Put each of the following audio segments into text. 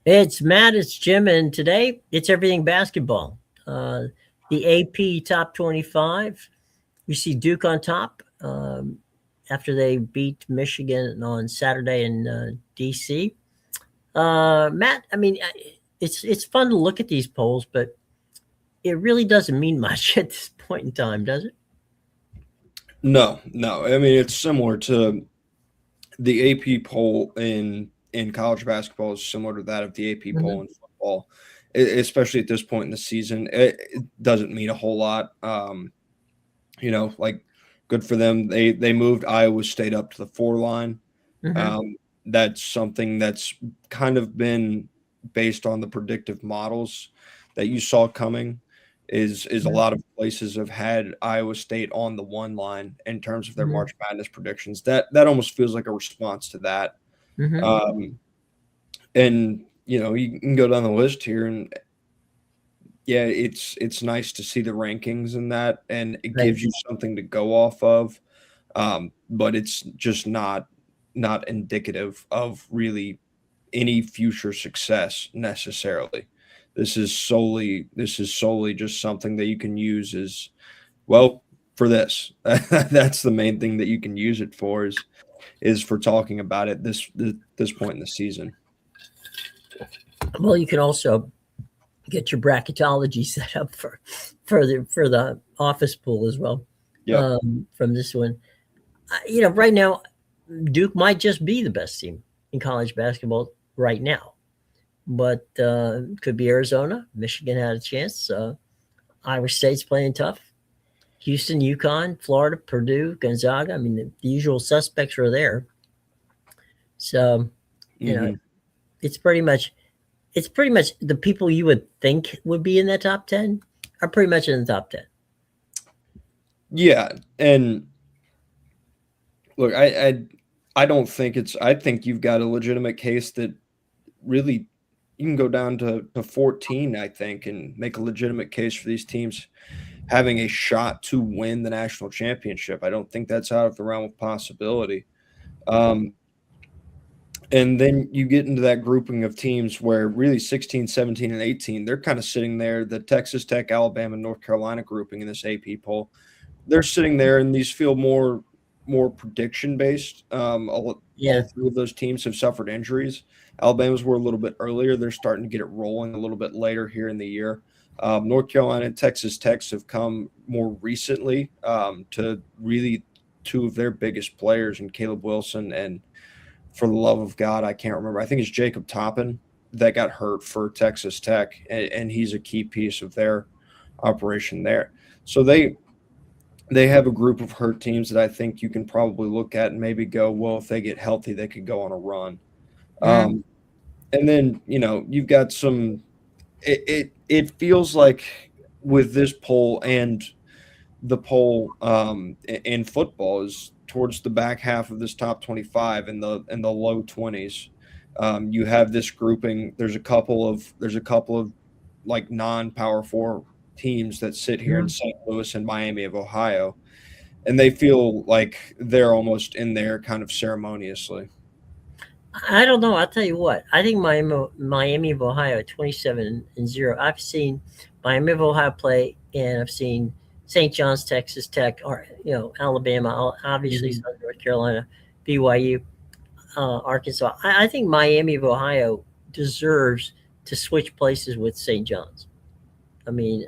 It's Matt, it's Jim, and today it's everything basketball. The AP Top 25. We see Duke on top after they beat Michigan on Saturday in DC. Matt, I mean, it's fun to look at these polls, but it really doesn't mean much at this point in time, does it? No, no. I mean, it's similar to the AP poll in college basketball is similar to that of the AP Mm-hmm. poll in football, especially at this point in the season. It doesn't mean a whole lot. Like good for them. They moved Iowa State up to the 4 line. Mm-hmm. Um, that's something that's kind of been based on the predictive models that you saw coming. Is a lot of places have had Iowa State on the 1 line in terms of their Mm-hmm. March Madness predictions. That almost feels like a response to that. Mm-hmm. Um, and you can go down the list here, and yeah, it's nice to see the rankings and that, and it Right. gives you something to go off of. But it's just not indicative of really any future success necessarily. This is solely just something that you can use as well for this. That's the main thing that you can use it for is for talking about it this point in the season. Well, you can also get your bracketology set up for the office pool as well Yep. from this one. Right now, Duke might just be the best team in college basketball right now, but could be Arizona. Michigan had a chance. Iowa State's playing tough. Houston, UConn, Florida, Purdue, Gonzaga. I mean, the usual suspects are there. So, you know, Hmm. it's pretty much the people you would think would be in that top 10 are pretty much in the top 10. Yeah, and look, I don't think it's. I think you've got a legitimate case that really you can go down to 14, I think, and make a legitimate case for these teams having a shot to win the national championship. I don't think that's out of the realm of possibility. Um, and then you get into that grouping of teams where really 16, 17, and 18, they're kind of sitting there, the Texas Tech, Alabama, North Carolina grouping in this AP poll. They're sitting there, and these feel more prediction based. All Yeah. three of those teams have suffered injuries. Alabama's were a little bit earlier. They're starting to get it rolling a little bit later here in the year. North Carolina and Texas Techs have come more recently to really two of their biggest players in Caleb Wilson and, for the love of God, I can't remember. I think it's Jacob Toppin that got hurt for Texas Tech, and he's a key piece of their operation there. So they have a group of hurt teams that I think you can probably look at and maybe go, well, if they get healthy, they could go on a run. Mm-hmm. Um, and then you've got some. It feels like with this poll and the poll in football is towards the back half of this top 25 in the low 20s. You have this grouping. There's a couple of like non-power four teams that sit here in Mm-hmm. St. Louis and Miami of Ohio, and they feel like they're almost in there kind of ceremoniously. I don't know. I'll tell you what. I think Miami of Ohio 27-0. I've seen Miami of Ohio play, and I've seen St. John's, Texas Tech, or Alabama, obviously Mhm. Southern North Carolina, BYU, Arkansas. I think Miami of Ohio deserves to switch places with St. John's. I mean,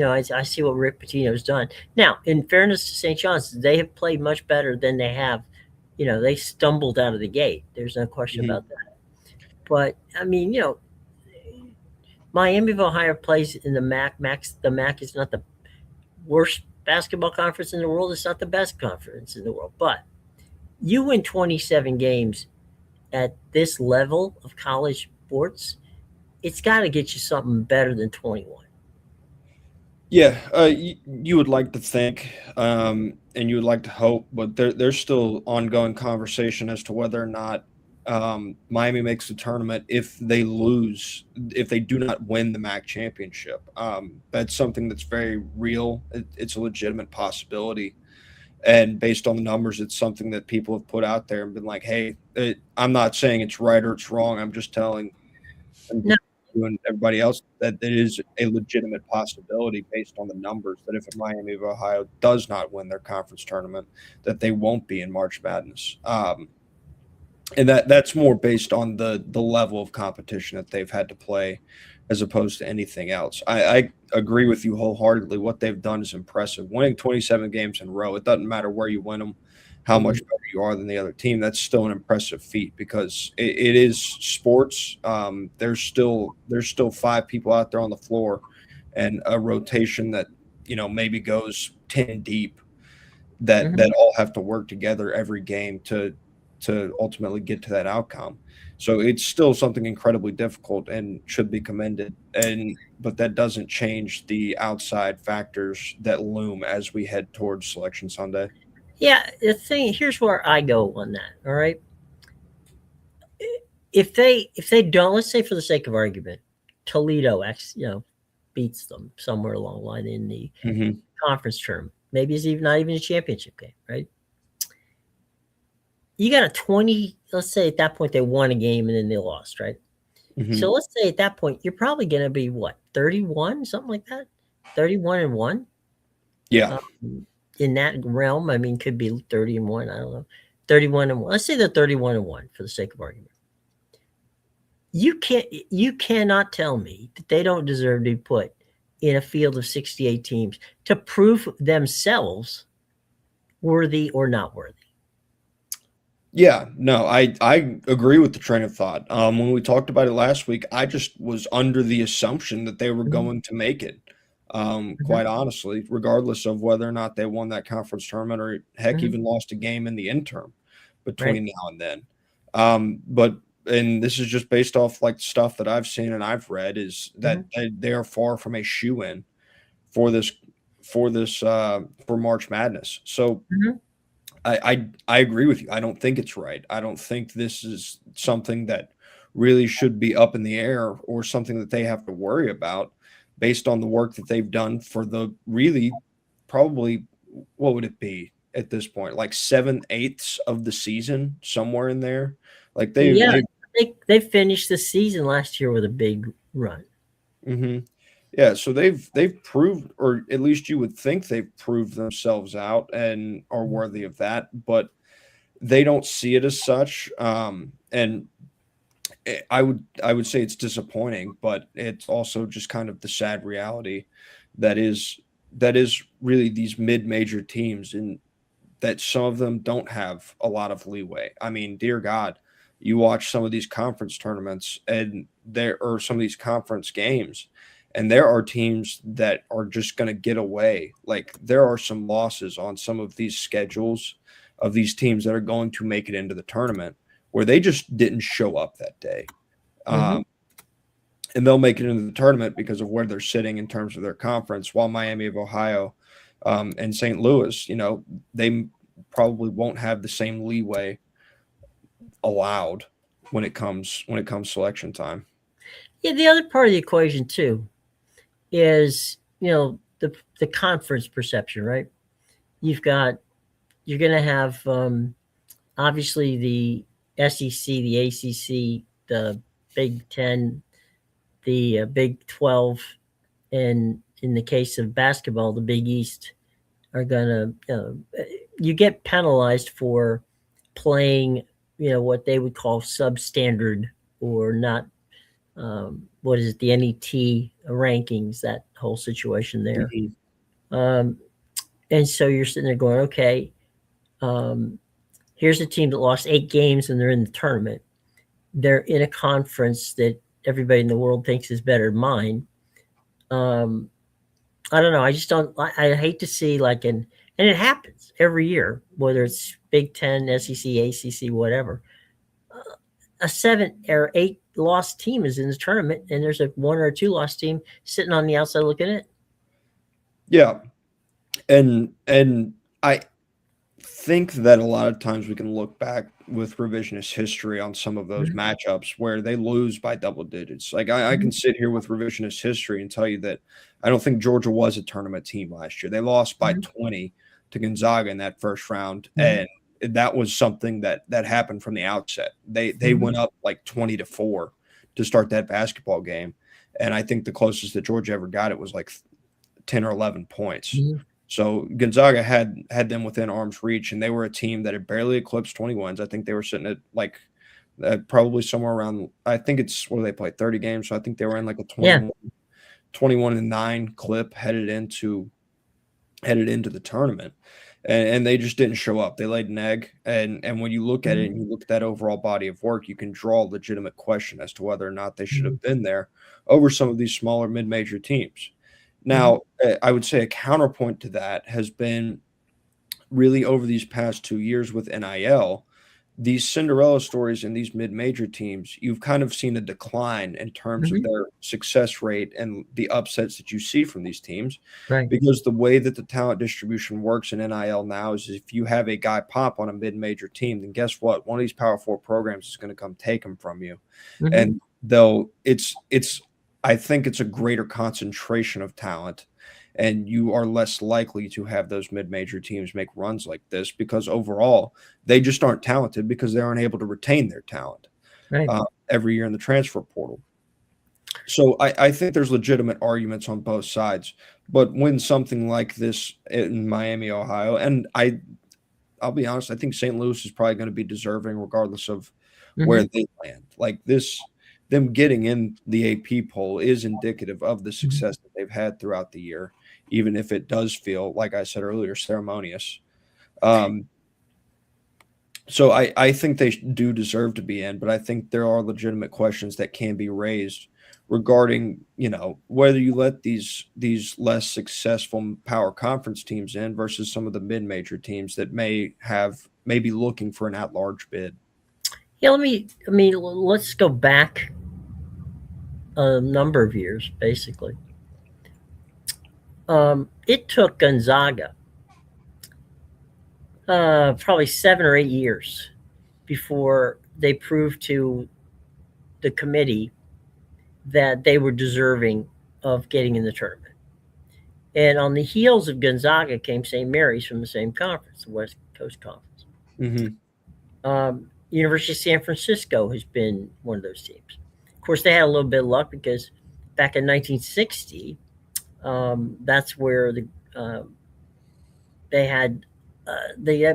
I see what Rick Pitino's done. Now, in fairness to St. John's, they have played much better than they have. They stumbled out of the gate. There's no question Mhm. about that. But I mean, Miami of Ohio plays in the MAC. The MAC is not the worst basketball conference in the world. It's not the best conference in the world. But you win 27 games at this level of college sports, it's got to get you something better than 21. Yeah, you would like to think, and you would like to hope, but there's still ongoing conversation as to whether or not Miami makes the tournament if they do not win the MAC championship. That's something that's very real. It's a legitimate possibility, and based on the numbers, it's something that people have put out there and been like, "Hey, I'm not saying it's right or it's wrong. I'm just telling." and No. you and everybody else that it is a legitimate possibility based on the numbers that if Miami of Ohio does not win their conference tournament, that they won't be in March Madness. And that's more based on the level of competition that they've had to play as opposed to anything else. I agree with you wholeheartedly. What they've done is impressive. Winning 27 games in a row, it doesn't matter where you win them, how much better you are than the other team. That's still an impressive feat because it is sports. There's still 5 people out there on the floor and a rotation that maybe goes 10 deep that all have to work together every game to ultimately get to that outcome. So it's still something incredibly difficult and should be commended. But that doesn't change the outside factors that loom as we head towards Selection Sunday. Yeah, the thing here's where I go on that. All right, if they don't, let's say for the sake of argument, Toledo beats them somewhere along the line in the conference term. Maybe it's not even a championship game, right? You got a 20, let's say at that point they won a game and then they lost, right? So let's say at that point you're probably going to be what, 31, something like that? 31-1? Yeah. In that realm, I mean, could be 30-1, I don't know. 31-1. Let's say they're 31-1 for the sake of argument. You cannot tell me that they don't deserve to be put in a field of 68 teams to prove themselves worthy or not worthy. Yeah, no, I agree with the train of thought. When we talked about it last week, I just was under the assumption that they were going to make it. Quite honestly, regardless of whether or not they won that conference tournament or heck even lost a game in the interim between now and then. And this is just based off like stuff that I've seen and I've read is that they are far from a shoe-in for March Madness. So I agree with you. I don't think it's right. I don't think this is something that really should be up in the air or something that they have to worry about based on the work that they've done for the really probably, what would it be at this point? Like 7/8 of the season, somewhere in there. Like they finished the season last year with a big run. Yeah, so they've proved, or at least you would think they've proved themselves out and are worthy of that, but they don't see it as such. And I would say it's disappointing, but it's also just kind of the sad reality that is really these mid-major teams, and that some of them don't have a lot of leeway. I mean, dear God, you watch some of these conference tournaments and there are some of these conference games, and there are teams that are just going to get away. Like there are some losses on some of these schedules of these teams that are going to make it into the tournament where they just didn't show up that day. And they'll make it into the tournament because of where they're sitting in terms of their conference, while Miami of Ohio and St. Louis, they probably won't have the same leeway allowed when it comes selection time. Yeah, the other part of the equation too is the conference perception, right? You're going to have obviously the SEC, the ACC, the Big 10, the Big 12, and in the case of basketball, the Big East are going to you get penalized for playing what they would call substandard or not. What is it? The NET rankings, that whole situation there. And so you're sitting there going, okay, here's a team that lost 8 games and they're in the tournament. They're in a conference that everybody in the world thinks is better than mine. I don't know. I just don't. I hate to see and it happens every year, whether it's Big 10, SEC, ACC, whatever. A 7 or 8 loss team is in the tournament, and there's a 1 or 2 loss team sitting on the outside looking at it. Yeah, and I think that a lot of times we can look back with revisionist history on some of those matchups where they lose by double digits. Like I can sit here with revisionist history and tell you that I don't think Georgia was a tournament team last year. They lost by 20 to Gonzaga in that first round, and that was something that happened from the outset. They went up like 20-4 to start that basketball game. And I think the closest that Georgia ever got it was like 10 or 11 points. Mhm. So Gonzaga had them within arm's reach, and they were a team that had barely eclipsed 20 wins. I think they were sitting at like probably somewhere around, I think it's where they played 30 games. So I think they were in like a 21-9 clip headed into the tournament. And they just didn't show up. They laid an egg. And when you look at it and you look at that overall body of work, you can draw a legitimate question as to whether or not they should have been there over some of these smaller mid-major teams. Now, I would say a counterpoint to that has been really over these past 2 years with NIL, these Cinderella stories in these mid-major teams, you've kind of seen a decline in terms of their success rate and the upsets that you see from these teams. Right. Because the way that the talent distribution works in NIL now is if you have a guy pop on a mid-major team, then guess what? One of these Power Four programs is going to come take him from you. And though I think it's a greater concentration of talent, and you are less likely to have those mid-major teams make runs like this because overall they just aren't talented because they aren't able to retain their talent every year in the transfer portal. So I think there's legitimate arguments on both sides. But when something like this in Miami, Ohio, and I'll be honest, I think St. Louis is probably going to be deserving regardless of where they land. Like this, them getting in the AP poll is indicative of the success that they've had throughout the year, even if it does feel, like I said earlier, ceremonious. So I think they do deserve to be in, but I think there are legitimate questions that can be raised regarding, whether you let these less successful power conference teams in versus some of the mid-major teams that may be looking for an at-large bid. Yeah, let's go back a number of years, basically. It took Gonzaga probably 7 or 8 years before they proved to the committee that they were deserving of getting in the tournament. And on the heels of Gonzaga came St. Mary's from the same conference, the West Coast Conference. University of San Francisco has been one of those teams. Of course, they had a little bit of luck because back in 1960, that's where they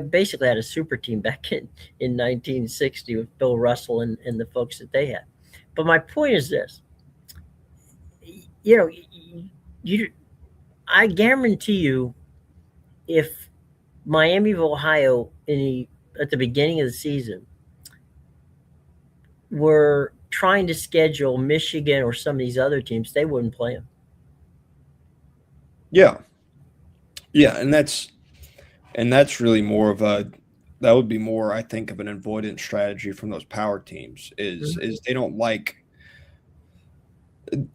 basically had a super team back in 1960 with Bill Russell and the folks that they had. But my point is this: I guarantee you, if Miami of Ohio at the beginning of the season were trying to schedule Michigan or some of these other teams, they wouldn't play them. Yeah, and that's really more of that would be more, I think, of an avoidance strategy from those power teams. Is they don't like.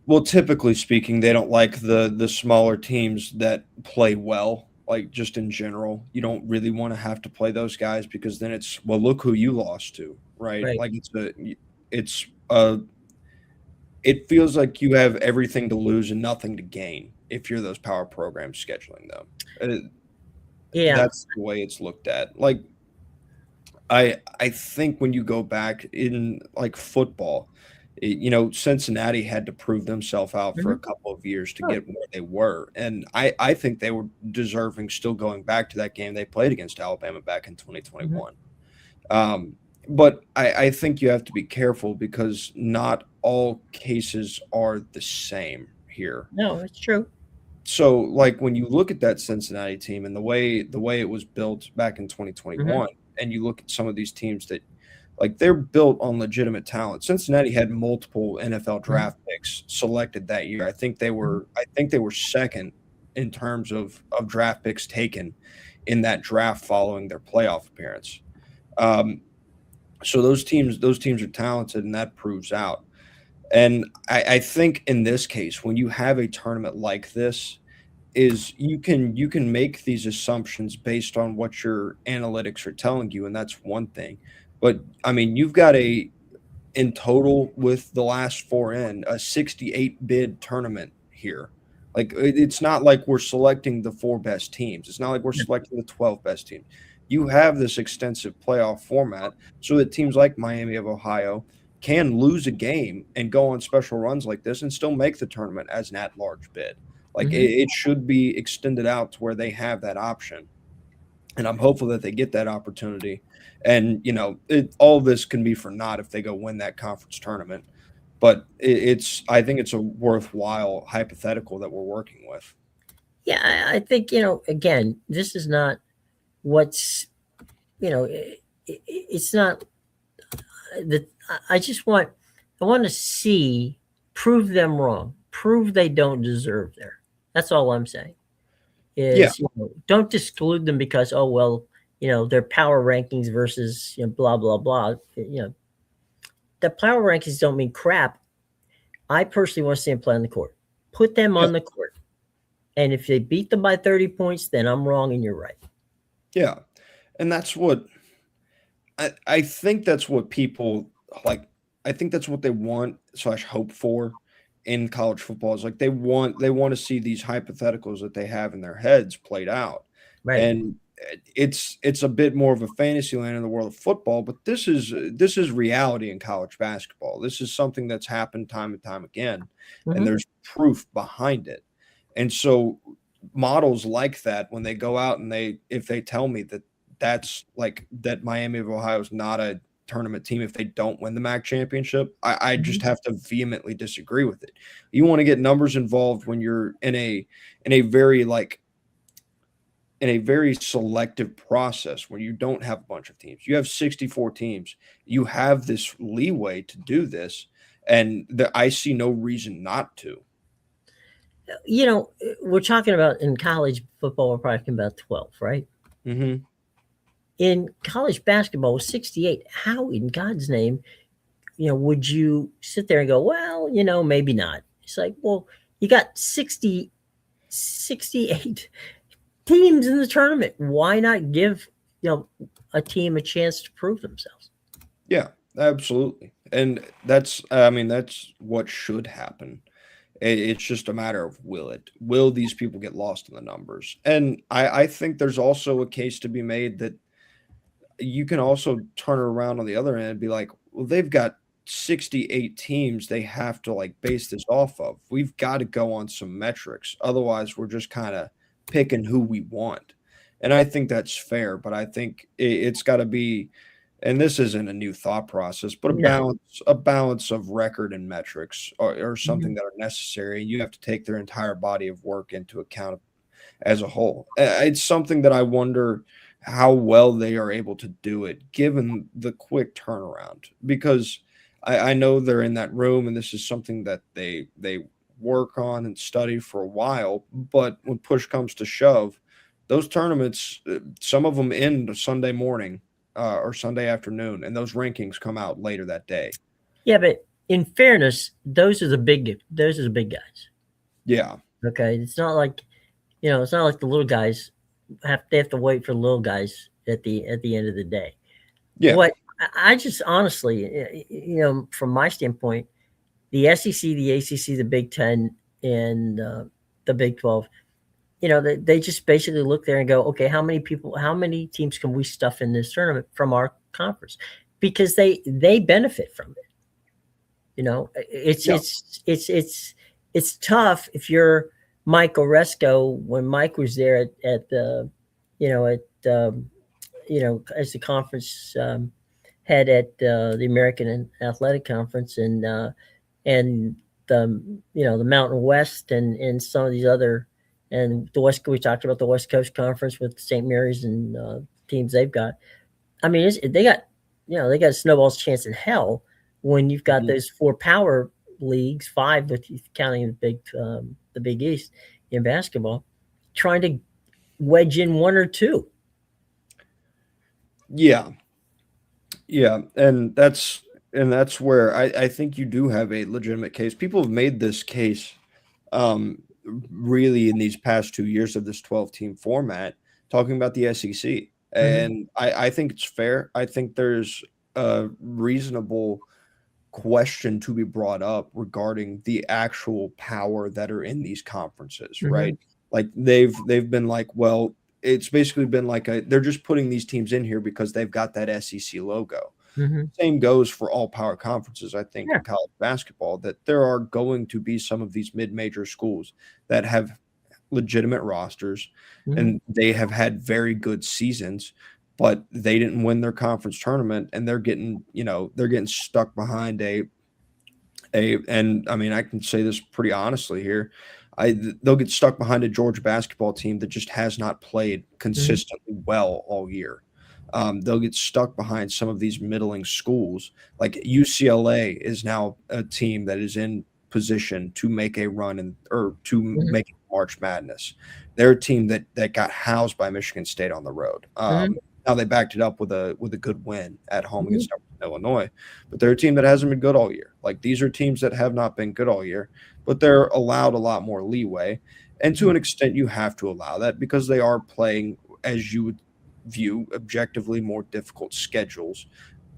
Well, typically speaking, they don't like the smaller teams that play well. Like just in general, you don't really want to have to play those guys because then it's, well, look who you lost to, right? Like it feels like you have everything to lose and nothing to gain if you're those power programs scheduling them. That's the way it's looked at. Like I think when you go back in like football, Cincinnati had to prove themselves out for a couple of years to get where they were. And I think they were deserving still going back to that game they played against Alabama back in 2021. But I think you have to be careful because not all cases are the same here. No, it's true. So like when you look at that Cincinnati team and the way it was built back in 2021, and you look at some of these teams that, like, they're built on legitimate talent. Cincinnati had multiple NFL draft picks selected that year. I think they were second in terms of draft picks taken in that draft following their playoff appearance. So those teams are talented, and that proves out. And I think in this case, when you have a tournament like this, is you can make these assumptions based on what your analytics are telling you, and that's one thing. But I mean, you've got in total with the last four in a 68 bid tournament here. Like it's not like we're selecting the 4 best teams. It's not like we're selecting the 12 best teams. You have this extensive playoff format so that teams like Miami of Ohio can lose a game and go on special runs like this and still make the tournament as an at-large bid. Like Mhm. it should be extended out to where they have that option. And I'm hopeful that they get that opportunity. And, all of this can be for naught if they go win that conference tournament. But I think it's a worthwhile hypothetical that we're working with. Yeah, I think, again, this is not what's, it's not that I want to see, prove them wrong, prove they don't deserve there. That's all I'm saying. Yeah. Is don't exclude them because their power rankings versus blah blah blah. The power rankings don't mean crap. I personally want to see them play on the court. Put them Yeah. on the court, and if they beat them by 30 points, then I'm wrong and you're right. Yeah. And that's what I think that's what people like. I think that's what they want / hope for in college football is like they want to see these hypotheticals that they have in their heads played out. Right. And it's a bit more of a fantasy land in the world of football, but this is reality in college basketball. This is something that's happened time and time again, and Mhm. there's proof behind it. And so models like that, when they go out and if they tell me that's like that Miami of Ohio is not a tournament team if they don't win the MAC championship, I just Mhm. have to vehemently disagree with it. You want to get numbers involved when you're in a very in a very selective process where you don't have a bunch of teams. You have 64 teams. You have this leeway to do this, and I see no reason not to. We're talking about in college football, we're talking about 12, right? Mm-hmm. In college basketball, 68. How in God's name, would you sit there and go, well, maybe not? It's like, well, you got 68 teams in the tournament. Why not give, a team a chance to prove themselves? Yeah, absolutely. And that's what should happen. It's just a matter of will these people get lost in the numbers? And I think there's also a case to be made that you can also turn it around on the other end and be like, well, they've got 68 teams they have to like base this off of. We've got to go on some metrics. Otherwise, we're just kind of picking who we want. And I think that's fair, but I think it's got to be, and this isn't a new thought process, but No. a balance of record and metrics are something Mhm. that are necessary. You have to take their entire body of work into account as a whole. It's something that I wonder how well they are able to do it given the quick turnaround, because I know they're in that room and this is something that they work on and study for a while, but when push comes to shove, those tournaments, some of them end Sunday morning or Sunday afternoon, and those rankings come out later that day. Yeah, but in fairness, those are the big guys. Yeah. Okay. It's not like the little guys have to wait for the little guys at the end of the day. Yeah. What I just honestly, from my standpoint, the SEC, the ACC, the Big Ten, and the Big 12, they just basically look there and go, okay, how many teams can we stuff in this tournament from our conference? Because they benefit from it. It's Yeah. it's it's it's it's tough if you're Mike Oresco when Mike was there at the, as the conference head at the American Athletic Conference and the Mountain West and some of these other and the West. We talked about the West Coast Conference with St. Mary's and teams they've got. I mean, they got a snowball's chance in hell when you've got Mhm. those four power leagues, five with counting the Big East in basketball, trying to wedge in one or two. Yeah. Yeah, and that's where I think you do have a legitimate case. People have made this case really in these past 2 years of this 12-team format, talking about the SEC. Mhm. And I think it's fair. I think there's a reasonable question to be brought up regarding the actual power that are in these conferences, right? Mhm. Like they've been like, well, it's basically been like they're just putting these teams in here because they've got that SEC logo. Mhm. Same goes for all power conferences, I think, Yeah. in college basketball, that there are going to be some of these mid-major schools that have legitimate rosters Mhm. and they have had very good seasons, but they didn't win their conference tournament and they're getting stuck behind and I mean, I can say this pretty honestly here. They'll get stuck behind a Georgia basketball team that just has not played Mhm. consistently well all year. They'll get stuck behind some of these middling schools. Like UCLA is now a team that is in position to make a run or to Mhm. make March Madness. They're a team that got housed by Michigan State on the road. Mhm. Now they backed it up with a good win at home Mhm. against Illinois, but they're a team that hasn't been good all year. Like these are teams that have not been good all year, but they're allowed a lot more leeway. And to Mhm. an extent, you have to allow that because they are playing, as you would view, objectively more difficult schedules.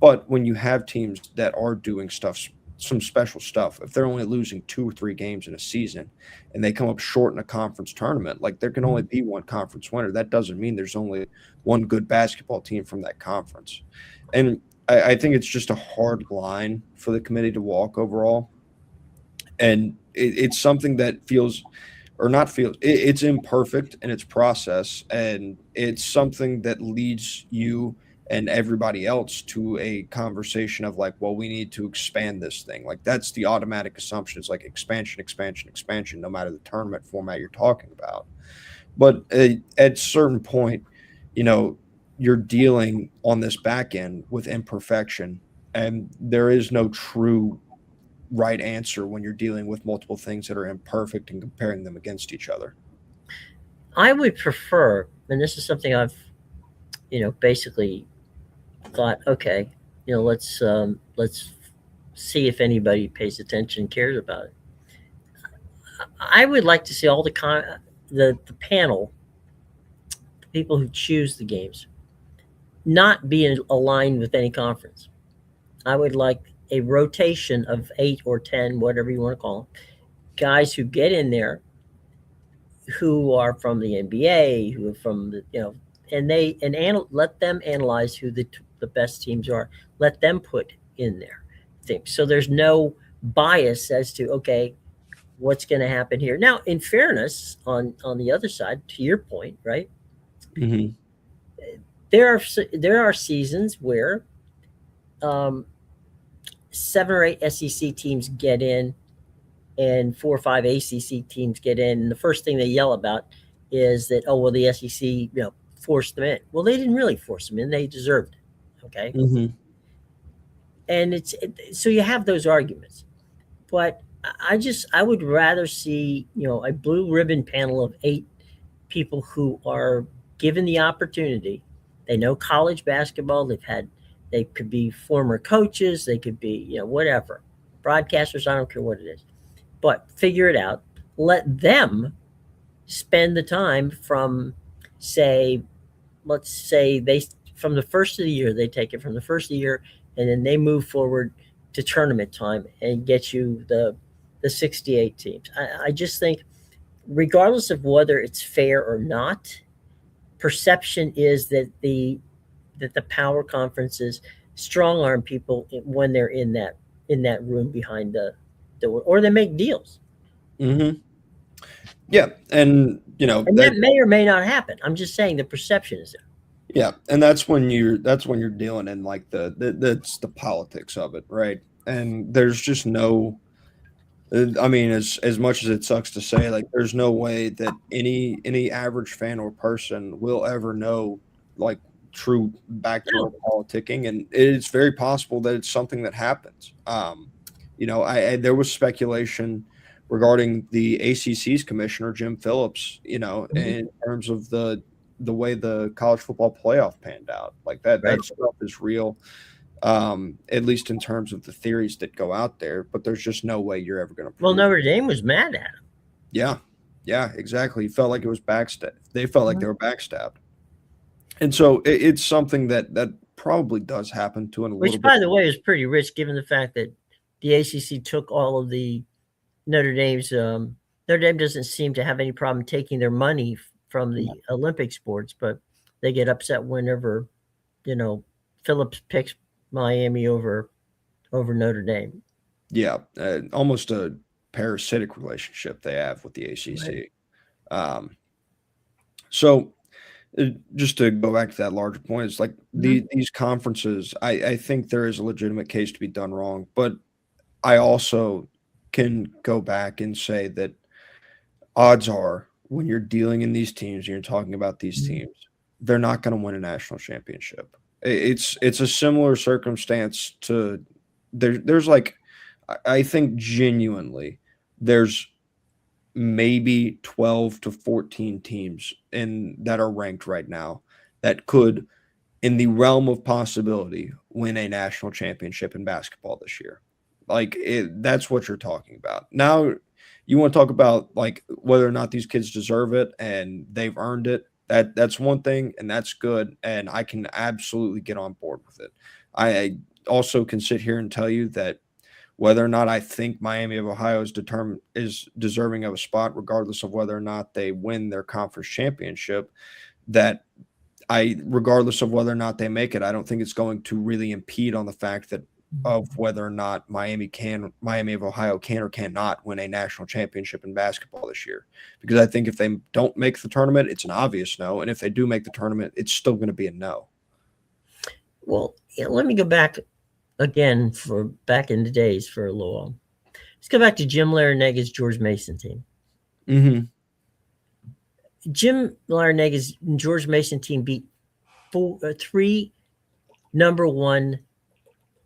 But when you have teams that are doing some special stuff, if they're only losing 2 or 3 games in a season and they come up short in a conference tournament, like there can only Mhm. be one conference winner. That doesn't mean there's only one good basketball team from that conference. And I think it's just a hard line for the committee to walk overall. And it's something that feels or not feels it's imperfect in its process. And it's something that leads you and everybody else to a conversation of like, well, we need to expand this thing. Like that's the automatic assumption. It's like expansion, expansion, expansion, no matter the tournament format you're talking about. But at certain point, you know, you're dealing on this back end with imperfection, and there is no true right answer when you're dealing with multiple things that are imperfect and comparing them against each other. I would prefer, and this is something I've, basically thought, okay, let's see if anybody pays attention, cares about it. I would like to see all the panel, the people who choose the games, not be aligned with any conference. I would like a rotation of 8 or 10, whatever you want to call them, guys who get in there, who are from the NBA, who are from and let them analyze who the best teams are. Let them put in their things. So there's no bias as to, okay, what's going to happen here. Now, in fairness, on the other side, to your point, right? Mm-hmm. There are seasons where um, 7 or 8 SEC teams get in, and 4 or 5 ACC teams get in, and the first thing they yell about is that, oh well, the SEC forced them in. Well, they didn't really force them in; they deserved it. Okay, Mm-hmm. and so you have those arguments, but I would rather see a blue ribbon panel of 8 people who are given the opportunity. They know college basketball. They could be former coaches. They could be whatever, broadcasters. I don't care what it is, but figure it out. Let them spend the time from, say, let's say they from the first of the year, they take it from the first of the year, and then they move forward to tournament time and get you the 68 teams. I just think, regardless of whether it's fair or not, perception is that the power conferences strong arm people when they're in that room behind the door, or they make deals. Mm-hmm. Yeah, and And that may or may not happen. I'm just saying the perception is there. yeah, and that's when you're dealing in like that's the politics of it, right? And there's just no I mean, as much as it sucks to say, like there's no way that any average fan or person will ever know like true backdoor No. politicking, and it's very possible that it's something that happens. I there was speculation regarding the ACC's commissioner Jim Phillips, Mhm. in terms of the way the college football playoff panned out, like Right. that stuff is real, at least in terms of the theories that go out there, but there's just no way you're ever going to Well, prove it. Notre Dame was mad at him. Yeah. Yeah, exactly. Felt like it was backstab. They felt like Mhm. they were backstabbed. And so it's something that probably does happen to in a little Which, bit. by the way, is pretty rich, given the fact that the ACC took all of the Notre Dame's. Notre Dame doesn't seem to have any problem taking their money from the Olympic sports, but they get upset whenever you know Phillips picks Miami over Notre Dame. Yeah, almost a parasitic relationship they have with the ACC. Right. So just to go back to that larger point, it's like Mhm. these conferences, I think there is a legitimate case to be done wrong, but I also can go back and say that odds are when you're dealing in these teams, and you're talking about these Mhm. teams, they're not going to win a national championship. It's a similar circumstance to there's like I think genuinely there's maybe 12 to 14 teams in that are ranked right now that could, in the realm of possibility, win a national championship in basketball this year. Like that's what you're talking about. Now, you want to talk about like whether or not these kids deserve it and they've earned it. That's one thing, and that's good, and I can absolutely get on board with it. I also can sit here and tell you that whether or not I think Miami of Ohio is deserving of a spot, regardless of whether or not they win their conference championship, that regardless of whether or not they make it, I don't think it's going to really impede on the fact that of whether or not Miami of Ohio can or cannot win a national championship in basketball this year. Because I think if they don't make the tournament, it's an obvious no. And if they do make the tournament, it's still going to be a no. Well, let me go back again for back in the days for a little while. Let's go back to Jim Larrañaga's George Mason team. Mm-hmm. Jim Larrañaga's George Mason team beat three number one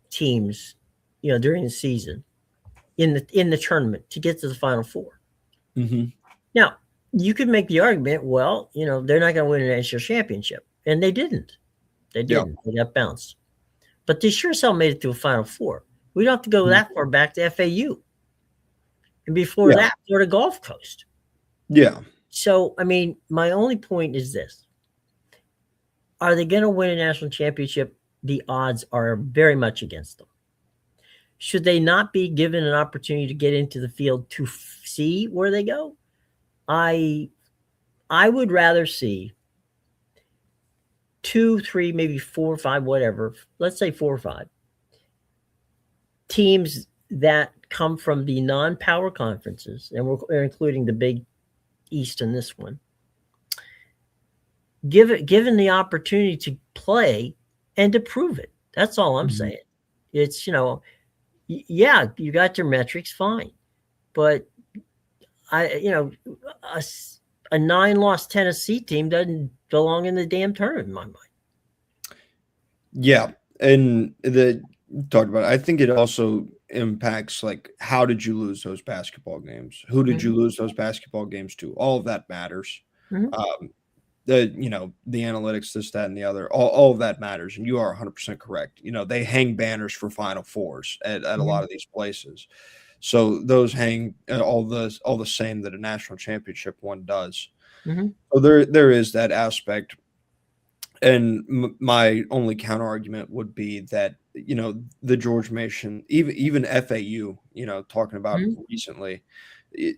teams, during the season in the tournament to get to the Final Four. Mm-hmm. Now, you could make the argument, well, they're not going to win a national championship, and they didn't. They didn't. Yeah. They got bounced. But they sure as hell made it to a Final Four. We don't have to go that far back to FAU. And before that, Florida Gulf Coast. Yeah. So, I mean, my only point is this. Are they going to win a national championship? The odds are very much against them. Should they not be given an opportunity to get into the field to see where they go? I would rather see 2, 3, maybe 4, 5, whatever. Let's say 4 or 5 teams that come from the non-power conferences, and we're including the Big East in this one. Given the opportunity to play and to prove it. That's all I'm saying. It's, yeah, you got your metrics, fine. But a 9-loss Tennessee team doesn't belong in the damn tournament in my mind. Yeah. And talked about it. I think it also impacts like how did you lose those basketball games? Who did you lose those basketball games to? All of that matters. The analytics, this, that, and the other, all of that matters. And you are 100% correct. They hang banners for Final Fours at a lot of these places. So those hang all the same that a national championship one does. So there is that aspect. And my only counter argument would be that, the George Mason, even FAU, talking about recently,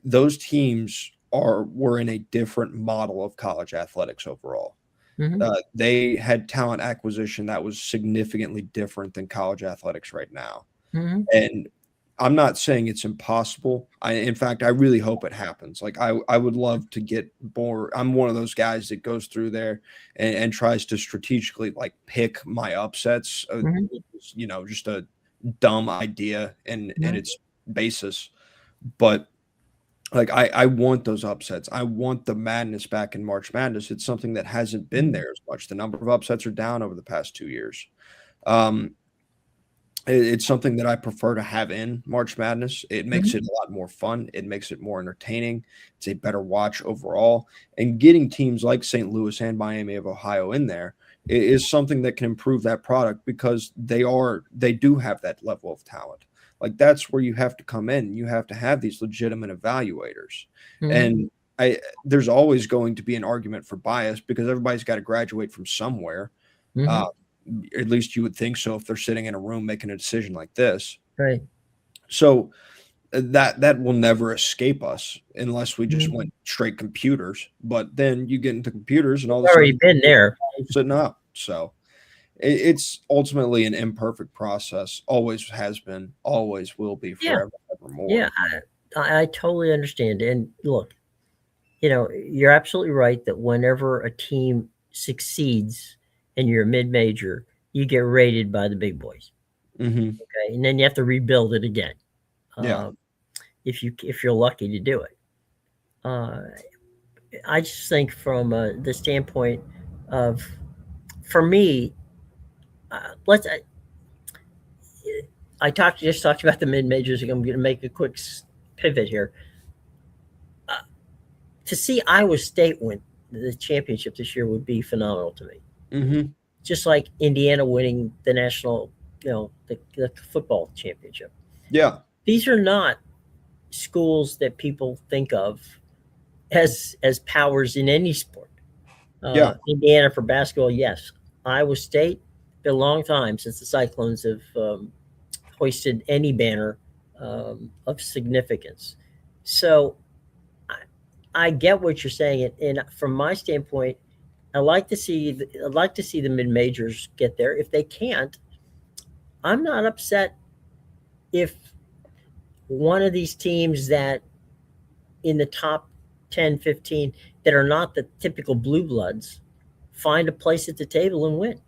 those teams were in a different model of college athletics overall. They had talent acquisition that was significantly different than college athletics right now. And I'm not saying it's impossible. In fact, I really hope it happens. Like I would love to get more. I'm one of those guys that goes through there and tries to strategically like pick my upsets. Just a dumb idea and its basis. But like I want those upsets. I want the madness back in March Madness. It's something that hasn't been there as much. The number of upsets are down over the past 2 years. It's something that I prefer to have in March Madness. It makes it a lot more fun. It makes it more entertaining. It's a better watch overall. And getting teams like St. Louis and Miami of Ohio in there is something that can improve that product because they do have that level of talent. Like that's where you have to come in. You have to have these legitimate evaluators. And there's always going to be an argument for bias because everybody's got to graduate from somewhere. At least you would think so if they're sitting in a room making a decision like this. Right. So that will never escape us unless we just went straight computers. But then you get into computers and all this already been there sitting up. So it's ultimately an imperfect process. Always has been, always will be, Yeah, forever, evermore. yeah, I totally understand. And look, you're absolutely right that whenever a team succeeds and you're a mid-major, you get rated by the big boys. Hmm. Okay, and then you have to rebuild it again, Yeah. uh, if you're lucky to do it. Uh, I just think from the standpoint of, for me, let's. I just talked about the mid majors. I'm going to make a quick pivot here. Uh, to see Iowa State win the championship this year would be phenomenal to me. Hmm. Just like Indiana winning the national, the football championship. Yeah. These are not schools that people think of as powers in any sport. Yeah. Indiana for basketball, yes. Iowa State, been a long time since the Cyclones have hoisted any banner of significance. So I, I get what you're saying, and from my standpoint, I'd like to see the mid majors get there. If they can't, I'm not upset if one of these teams that in the top 10, 15 that are not the typical blue bloods find a place at the table and win.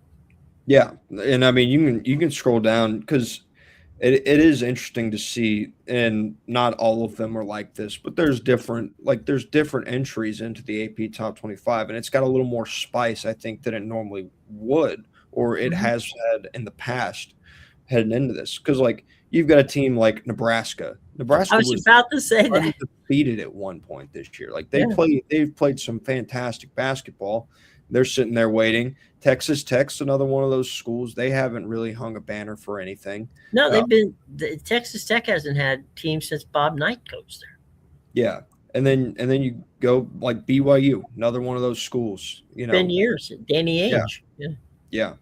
Yeah. And I mean, you can scroll down because it is interesting to see, and not all of them are like this, but there's different entries into the AP top 25, and it's got a little more spice, I think, than it normally would, or it Mhm. has had in the past heading into this. Because like you've got a team like Nebraska. I Nebraska was was about to say that. undefeated at one point this year. Like Yeah. they've played some fantastic basketball. They're sitting there waiting. Texas Tech's another one of those schools. They haven't really hung a banner for anything. No, Uh, Texas Tech hasn't had teams since Bob Knight coached there. yeah, and then you go like BYU, another one of those schools. Been years. Danny Yeah, Ainge. Yeah. yeah,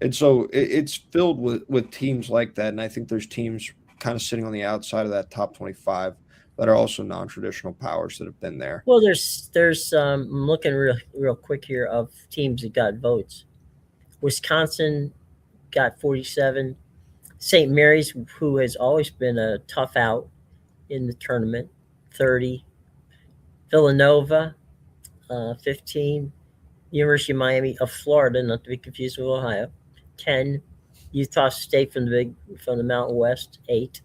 and so it's filled with teams like that, and I think there's teams kind of sitting on the outside of that top 25 that are also non-traditional powers that have been there. Well, there's I'm looking real quick here of teams that got votes. Wisconsin got 47. St. Mary's, who has always been a tough out in the tournament, 30. Villanova, 15. University of Miami of Florida, not to be confused with Ohio, 10. Utah State from the Mountain West, 8.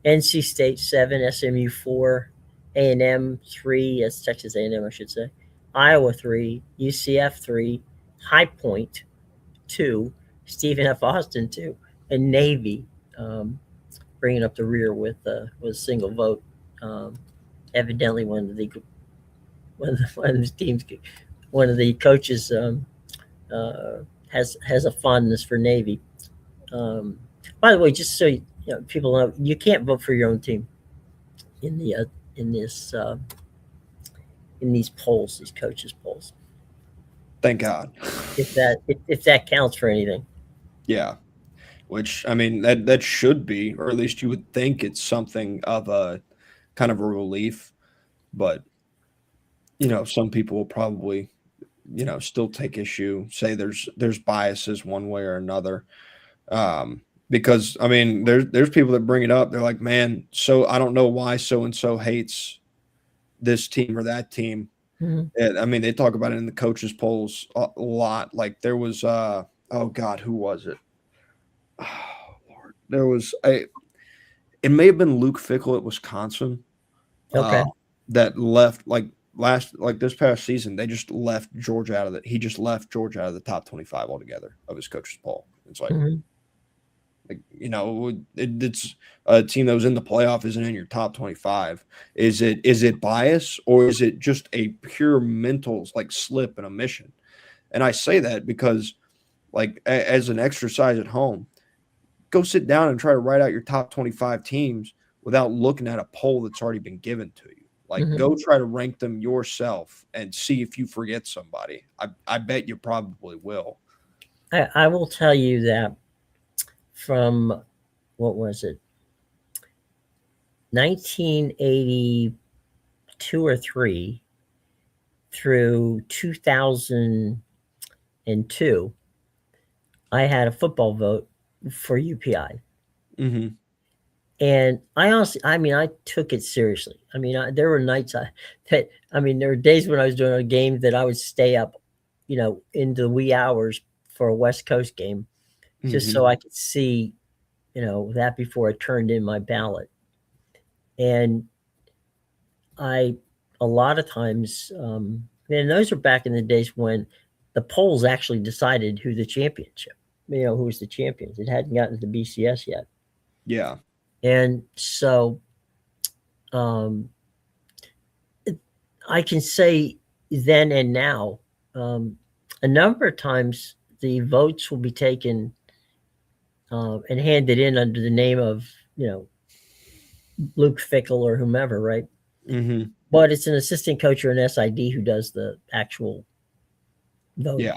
NC State, 7. SMU, 4. A&M, 3. That's Texas A&M, I should say. Iowa, 3. UCF, 3. High Point, 2. Stephen F. Austin, 2. And Navy, um, bringing up the rear with a single vote. Um, evidently, one of the teams, one of the coaches uh, has a fondness for Navy. Um, by the way, just so people know, you can't vote for your own team in the in this in these polls, these coaches polls. Thank God. If that counts for anything. Yeah, which I mean that should be, or at least you would think it's something of a kind of a relief, but some people will probably still take issue, say there's biases one way or another. Because I mean, there's people that bring it up. They're like, man, so I don't know why so and so hates this team or that team. Mhm. And I mean, they talk about it in the coaches polls a lot. Like there was, oh God, who was it? Oh Lord, there was a. It may have been Luke Fickle at Wisconsin, uh, Okay. that left like this past season. They just left Georgia out of it. He just left Georgia out of the top 25 altogether of his coaches poll. It's Mhm. like it's a team that was in the playoff isn't in your top 25. Is it bias, or is it just a pure mental like slip and a mission? And I say that because like as an exercise at home, go sit down and try to write out your top 25 teams without looking at a poll that's already been given to you. Like Mhm. go try to rank them yourself and see if you forget somebody. I bet you probably will. I will tell you that from, what was it, 1982 or 3 through 2002, I had a football vote for UPI. Mm-hmm. And I honestly, I mean, I took it seriously. I mean, there were nights there were days when I was doing a game that I would stay up, into the wee hours for a West Coast game just Mm-hmm. so I could see, that before I turned in my ballot. And I, a lot of times, and those are back in the days when the polls actually decided who the championship, who was the champions. It hadn't gotten to the BCS yet. Yeah. And so, um, I can say then and now, a number of times the votes will be taken and handed in under the name of, Luke Fickle or whomever, right? Mm-hmm. But it's an assistant coach or an SID who does the actual Yeah.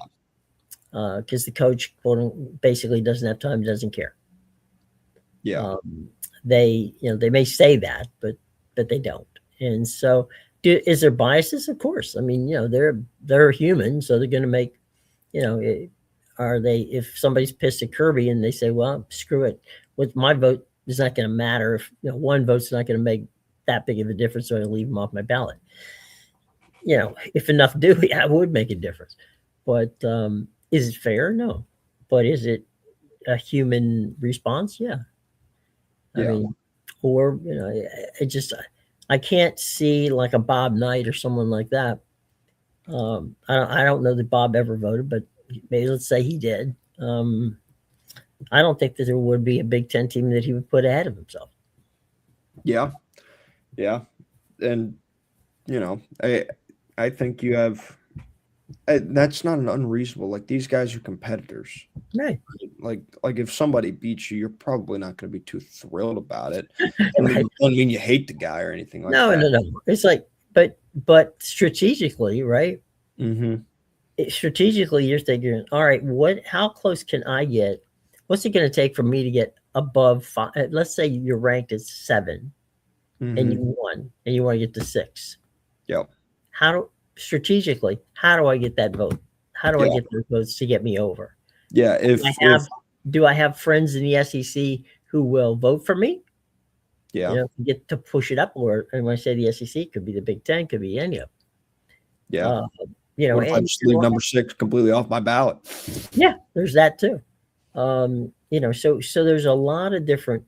voting because the coach basically doesn't have time, doesn't care. Yeah. They may say that, but they don't. And so, is there biases? Of course. I mean, they're human, so they're going to make, are they? If somebody's pissed at Kirby and they say, "Well, screw it, with my vote is not going to matter. If one vote's not going to make that big of a difference, so I leave them off my ballot." If enough do, yeah, it would make a difference. But is it fair? No. But is it a human response? Yeah. I Yeah. mean, or I can't see like a Bob Knight or someone like that. I don't know that Bob ever voted, but maybe let's say he did. I don't think that there would be a Big Ten team that he would put ahead of himself. Yeah. Yeah. And I think you have that's not an unreasonable. Like these guys are competitors. Right. Like if somebody beats you, you're probably not going to be too thrilled about it. Right. Doesn't mean you hate the guy or anything like No, that. no. It's like, but strategically, right? Mm-hmm. Strategically, you're thinking, all right, how close can I get? What's it going to take for me to get above 5? Let's say you're ranked at 7 and Mm-hmm. you won and you want to get to 6. Yep. Strategically, how do I get that vote? How do I Yeah. get those votes to get me over? Yeah. Do I have friends in the SEC who will vote for me? Yeah. Get to push it up, and when I say the SEC, it could be the Big Ten, could be any of them. Yeah. What if I And just leave number 6 completely off my ballot? yeah, there's that too. So there's a lot of different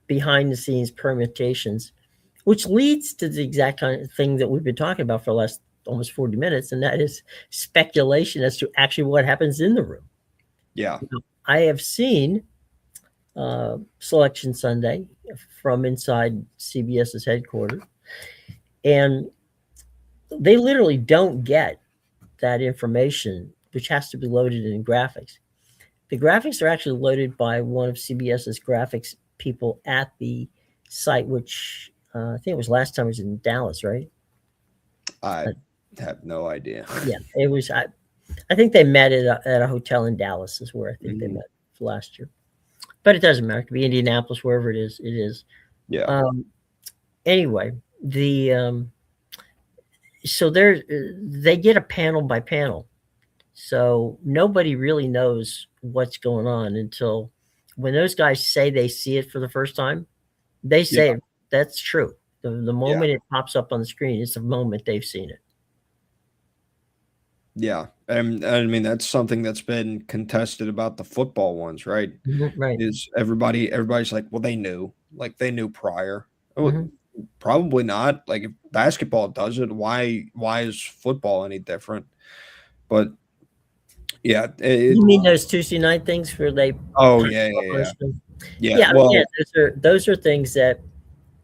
behind the scenes permutations, which leads to the exact kind of thing that we've been talking about for the last almost 40 minutes, and that is speculation as to actually what happens in the room. Yeah. I have seen Selection Sunday from inside CBS's headquarters, and they literally don't get that information, which has to be loaded in graphics. The graphics are actually loaded by one of CBS's graphics people at the site, which I think it was last time it was in Dallas, right? I have no idea. Yeah, it was. I think they met at a hotel in Dallas is where I think they met last year. But it doesn't matter. It could be Indianapolis, wherever it is. It is. Yeah. Anyway, so they get a panel by panel. So nobody really knows what's going on until when those guys say they see it for the first time. They say that's true. The moment it pops up on the screen, it's the moment they've seen it. Yeah. And I mean, that's something that's been contested about the football ones, right? Right. Is everybody's like, well, they knew. Like they knew prior. Mhm. Probably not. Like if basketball does it, why is football any different? But yeah, You mean those Tuesday night things where they? Oh yeah. Yeah. Well, Those are things that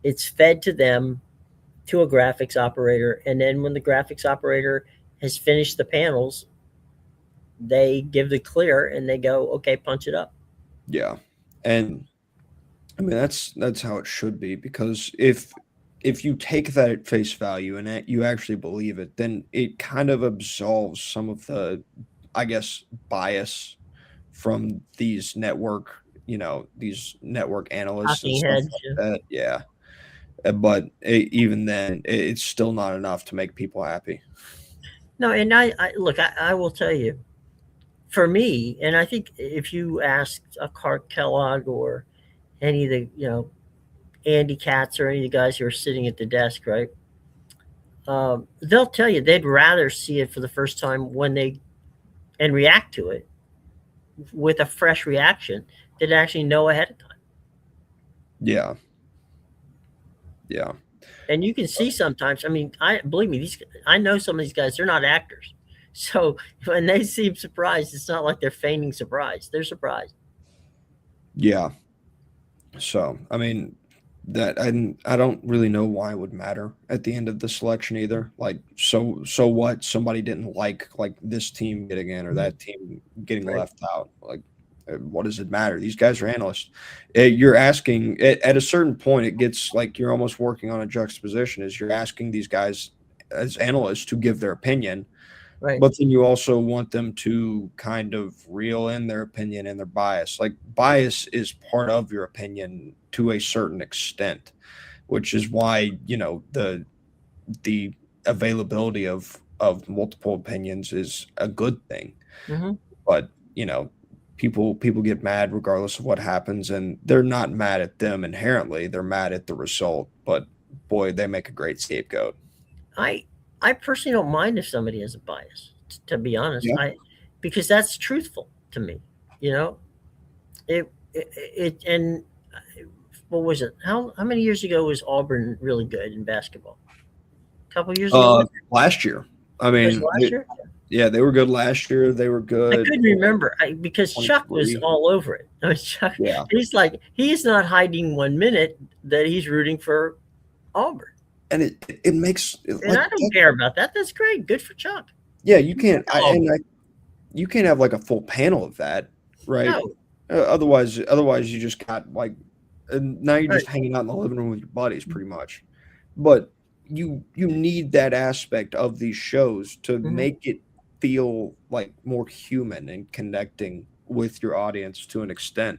it's fed to them to a graphics operator, and then when the graphics operator has finished the panels, they give the clear and they go, okay, punch it up. yeah, and I mean that's how it should be, because if you take that at face value and that you actually believe it, then it kind of absolves some of the, I guess, bias from these network analysts and Talking stuff heads, like that. Yeah. But even then, it's still not enough to make people happy. No, and I look, I will tell you, for me, and I think if you asked a Clark Kellogg or any of the, Andy Katz or any of the guys who are sitting at the desk, right? They'll tell you they'd rather see it for the first time and react to it with a fresh reaction than actually know ahead of time. Yeah. Yeah. And you can see sometimes. I mean, I believe me. I know some of these guys. They're not actors, so when they seem surprised, it's not like they're feigning surprise. They're surprised. Yeah. So, I mean, that I don't really know why it would matter at the end of the selection either. Like, so what? Somebody didn't like this team getting in or that team getting Right. left out. Like, what does it matter? These guys are analysts. You're asking at a certain point, it gets like you're almost working on a juxtaposition. Is you're asking these guys as analysts to give their opinion, Right. but then you also want them to kind of reel in their opinion and their bias. Like bias is part of your opinion to a certain extent, which is why, the availability of multiple opinions is a good thing. Hmm. But, people get mad regardless of what happens, and they're not mad at them inherently. They're mad at the result. But boy, they make a great scapegoat. I I personally don't mind if somebody has a bias. To be honest, Yeah. because that's truthful to me. You know, it and what was it? How many years ago was Auburn really good in basketball? A couple years ago. Last year. I Was it mean, last year? yeah, they were good last year. They were I good. couldn't remember because Chuck was 23. all over it. I mean, Chuck, Yeah. he's not hiding 1 minute that he's rooting for Auburn, And it makes and like I don't care about that. That's great, good for Chuck. yeah, you can't Oh, you can't have like a full panel of that, right? no, Otherwise you just got like and now you're right. just hanging out in the living room with your buddies pretty much. But you need that aspect of these shows to Hmm. make it feel like more human and connecting with your audience to an extent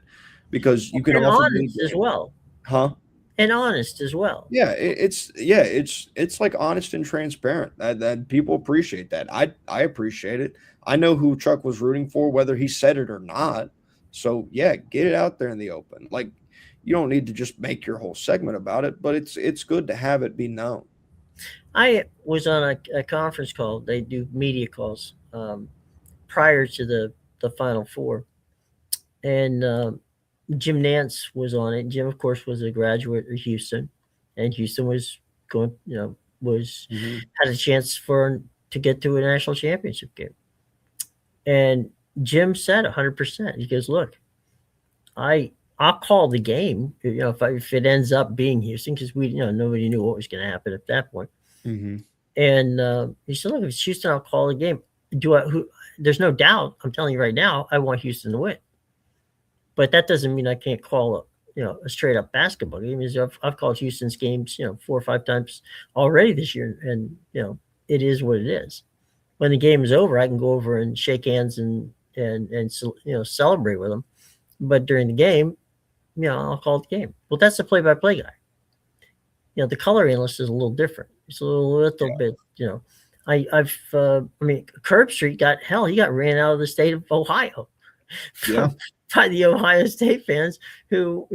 because you can And offer really honest as great, well, huh? and honest as well. Yeah, it's like honest and transparent. That people appreciate that. I appreciate it. I know who Chuck was rooting for, whether he said it or not. So yeah, get it out there in the open. Like you don't need to just make your whole segment about it, but it's good to have it be known. I was on a conference call. They do media calls prior to the Final Four, and Jim Nance was on it. Jim, of course, was a graduate of Houston, and Houston was going, was Hmm. had a chance to get to a national championship game. And Jim said 100%. He goes, "Look, I'll call the game. If it ends up being Houston, because nobody knew what was going to happen at that point." Hmm. And he said, "Look, if it's Houston, I'll call the game. Do I? Who? There's no doubt. I'm telling you right now, I want Houston to win. But that doesn't mean I can't call a straight up basketball game. Is I've called Houston's games 4 or 5 times already this year, and it is what it is. When the game is over, I can go over and shake hands and celebrate with them. But during the game, I'll call the game. Well, that's the play-by-play guy. The color analyst is a little different. It's a little bit. I mean, Curb Street he got ran out of the state of Ohio Yeah. by the Ohio State fans who,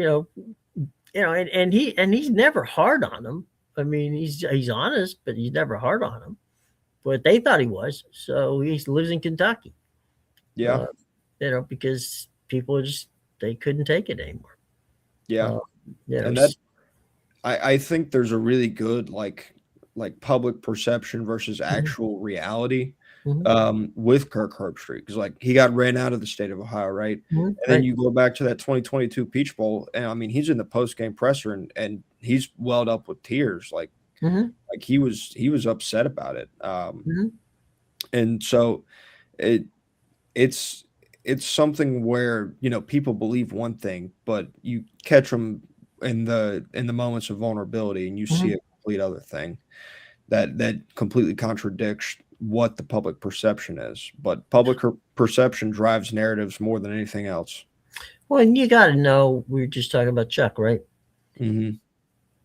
and he's never hard on them. I mean, he's honest, but he's never hard on them. But they thought he was, so he lives in Kentucky. Yeah. Because people they couldn't take it anymore. Yeah. And s- I think there's a really good like public perception versus Mhm, actual reality mhm, with Kirk Herbstreit because like he got ran out of the state of Ohio, right? mhm, And then right. you go back to that 2022 Peach Bowl, and I mean he's in the post game presser and he's welled up with tears, Mhm, like he was upset about it. mhm, And so it it's it's something where people believe one thing, but you catch them in the moments of vulnerability, and you see mhm. a complete other thing that completely contradicts what the public perception is. But public perception drives narratives more than anything else. Well, and you got to know, we were just talking about Chuck, right? Hmm.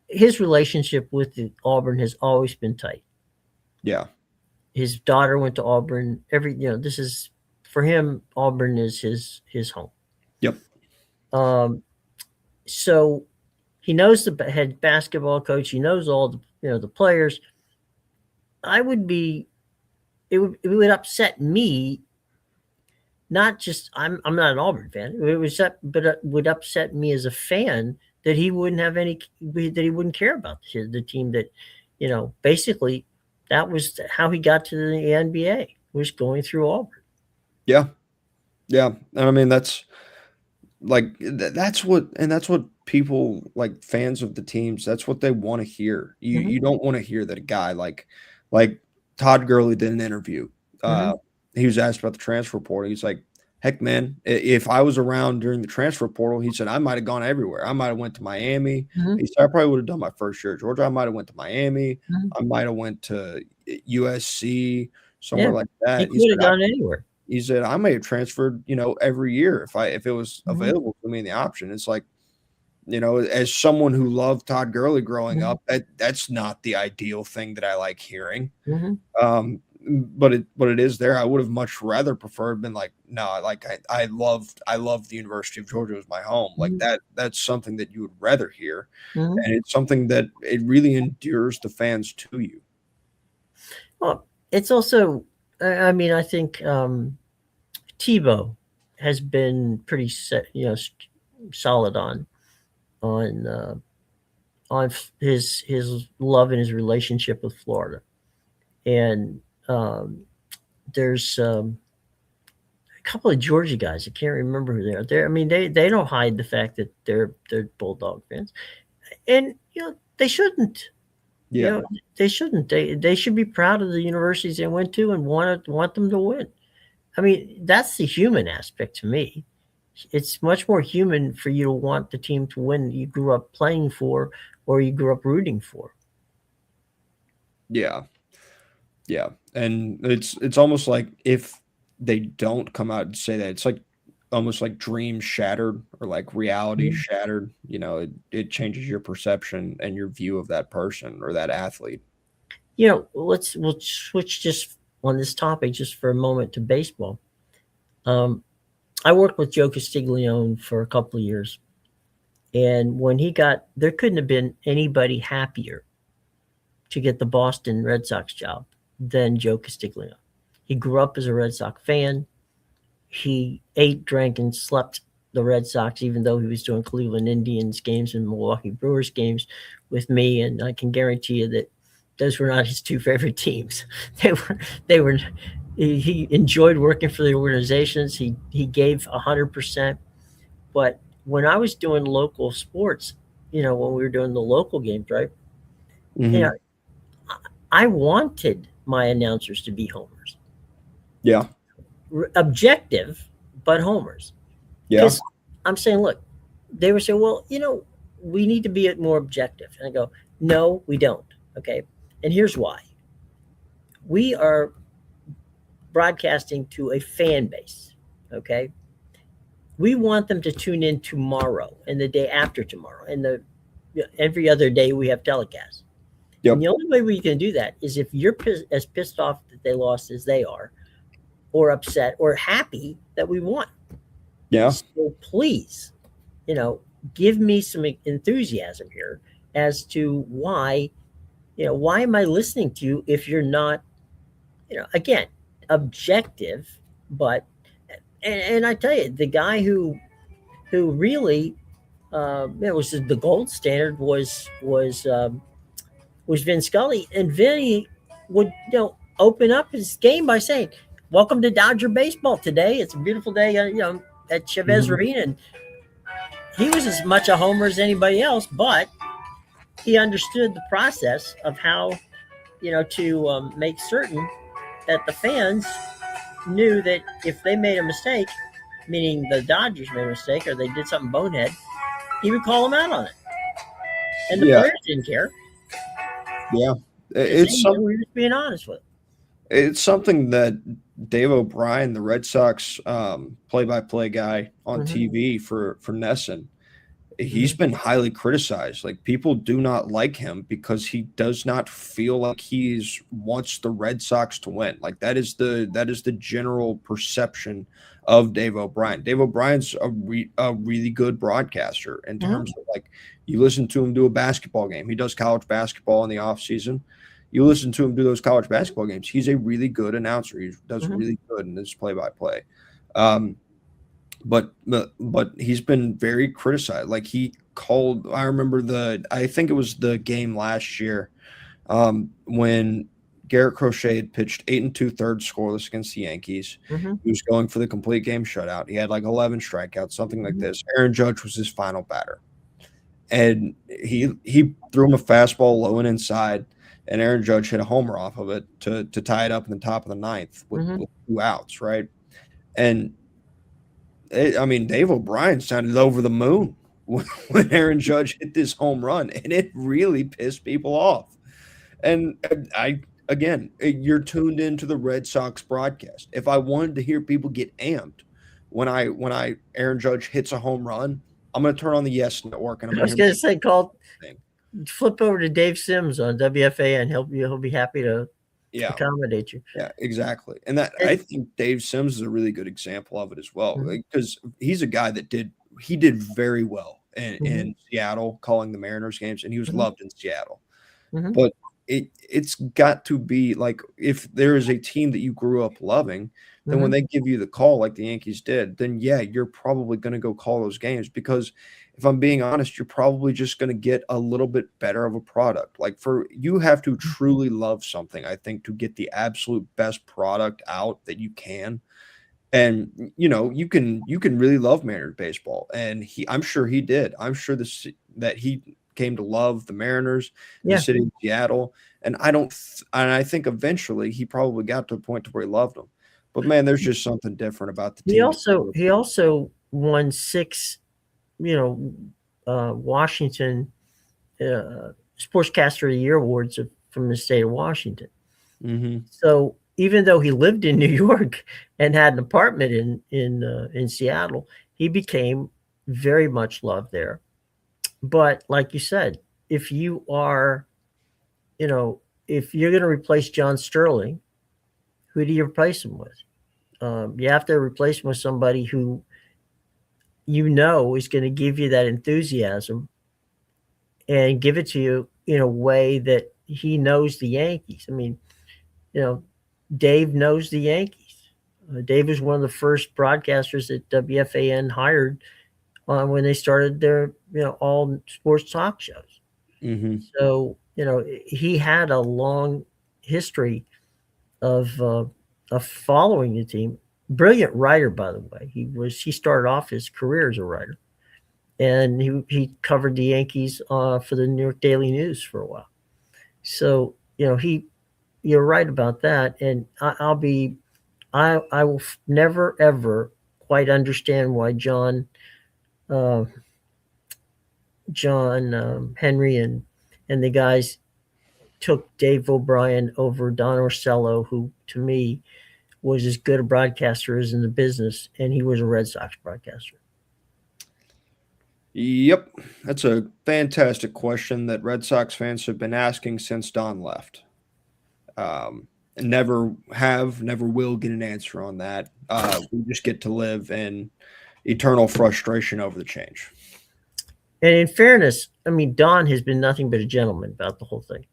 His relationship with Auburn has always been tight. Yeah. His daughter went to Auburn. This is for him, Auburn is his home. Yep. So he knows the head basketball coach. He knows all the players. It would upset me. Not just I'm not an Auburn fan. But it would upset me as a fan that he wouldn't have that he wouldn't care about the team that, basically that was how he got to the NBA, was going through Auburn. Yeah. Yeah. And I mean, that's what people, like fans of the teams, that's what they want to hear. You don't want to hear that a guy like Todd Gurley did an interview. He was asked about the transfer portal. He's like, heck, man, if I was around during the transfer portal, he said, I might have gone everywhere. I might have went to Miami. He said, I probably would have done my first year at Georgia. I might have went to Miami. I might have went to USC, somewhere like that. He could have gone anywhere. He said, I may have transferred, every year if it was available to me in the option. It's like, as someone who loved Todd Gurley growing up, that's not the ideal thing that I like hearing. But it is there. I would have much rather preferred been like, no, like I loved the University of Georgia as my home. Like that's something that you would rather hear. And it's something that it really endears the fans to you. Well, it's also, I mean, I think Tebow has been pretty solid on his love and his relationship with Florida. And there's a couple of Georgia guys. I can't remember who they are. I mean, they don't hide the fact that they're Bulldog fans, and they shouldn't. Yeah, they shouldn't. They should be proud of the universities they went to and want them to win. I mean, that's the human aspect to me. It's much more human for you to want the team to win you grew up playing for or you grew up rooting for. Yeah. Yeah. And it's almost like if they don't come out and say that, it's like almost like dreams shattered or like reality shattered. It changes your perception and your view of that person or that athlete. We'll switch just on this topic just for a moment to baseball. I worked with Joe Castiglione for a couple of years. And when there couldn't have been anybody happier to get the Boston Red Sox job than Joe Castiglione. He grew up as a Red Sox fan. He ate, drank, and slept the Red Sox, even though he was doing Cleveland Indians games and Milwaukee Brewers games with me. And I can guarantee you that those were not his two favorite teams. They were. He enjoyed working for the organizations. He gave 100%. But when I was doing local sports, when we were doing the local games, right? I wanted my announcers to be homers. Yeah. Objective, but homers. Yeah. I'm saying, look, they were saying, well, we need to be more objective. And I go, no, we don't. Okay. And here's why. We are broadcasting to a fan base. Okay. We want them to tune in tomorrow and the day after tomorrow and every other day we have telecasts. Yep. And the only way we can do that is if you're as pissed off that they lost as they are, or upset, or happy that we won. Yeah. So please, give me some enthusiasm here as to why am I listening to you if you're not, again, objective, but and I tell you, the guy who really was the gold standard was Vin Scully, and Vinny would open up his game by saying, "Welcome to Dodger baseball today. It's a beautiful day, at Chavez Arena." And he was as much a homer as anybody else, but he understood the process of how, to make certain that the fans knew that if they made a mistake, meaning the Dodgers made a mistake or they did something bonehead, he would call them out on it, and the players didn't care. Yeah, we're just being honest with it. It's something that Dave O'Brien, the Red Sox play-by-play guy on TV for NESN, he's been highly criticized. Like, people do not like him because he does not feel like he's wants the Red Sox to win. Like, that is the general perception of Dave O'Brien. Dave O'Brien's a really good broadcaster in terms of, like, you listen to him do a basketball game. He does college basketball in the off season. You listen to him do those college basketball games. He's a really good announcer. He does really good in this play-by-play. But he's been very criticized. Like, he called, I remember I think it was the game last year, when Garrett Crochet had pitched 8 2/3 scoreless against the Yankees. He was going for the complete game shutout. He had like 11 strikeouts, something like this. Aaron Judge was his final batter, and he threw him a fastball low and inside, and Aaron Judge hit a homer off of it to tie it up in the top of the ninth with 2 outs, right? And Dave O'Brien sounded over the moon when Aaron Judge hit this home run, and it really pissed people off. And you're tuned into the Red Sox broadcast. If I wanted to hear people get amped when Aaron Judge hits a home run, I'm going to turn on the Yes Network, and I was going to say, flip over to Dave Sims on WFAN. He'll be happy to accommodate you. Yeah, exactly. And I think Dave Sims is a really good example of it as well, because he's a guy that did very well in Seattle, calling the Mariners games, and he was loved in Seattle. But it's got to be like, if there is a team that you grew up loving, then when they give you the call like the Yankees did, then you're probably going to go call those games, because if I'm being honest, you're probably just going to get a little bit better of a product. Like, you have to truly love something, I think, to get the absolute best product out that you can. And, you can really love Mariners baseball. And I'm sure he did. I'm sure that he came to love the Mariners, the city of Seattle. And I think eventually he probably got to a point to where he loved them. But man, there's just something different about the team. He also won 6, Washington Sportscaster of the Year awards from the state of Washington. So even though he lived in New York and had an apartment in Seattle, he became very much loved there. But like you said, if you are, if you're going to replace John Sterling, who do you replace him with? You have to replace him with somebody who is going to give you that enthusiasm and give it to you in a way that he knows the Yankees. I mean, Dave knows the Yankees. Dave was one of the first broadcasters that WFAN hired when they started their, all sports talk shows. So, he had a long history of following the team. Brilliant writer, by the way. He started off his career as a writer, and he covered the Yankees for the New York Daily News for a while. So, you're right about that. And I will never ever quite understand why John Henry and the guys took Dave O'Brien over Don Orsello, who to me was as good a broadcaster as in the business, and he was a Red Sox broadcaster. Yep, that's a fantastic question that Red Sox fans have been asking since Don left. Never will get an answer on that. We just get to live in eternal frustration over the change. And in fairness, Don has been nothing but a gentleman about the whole thing.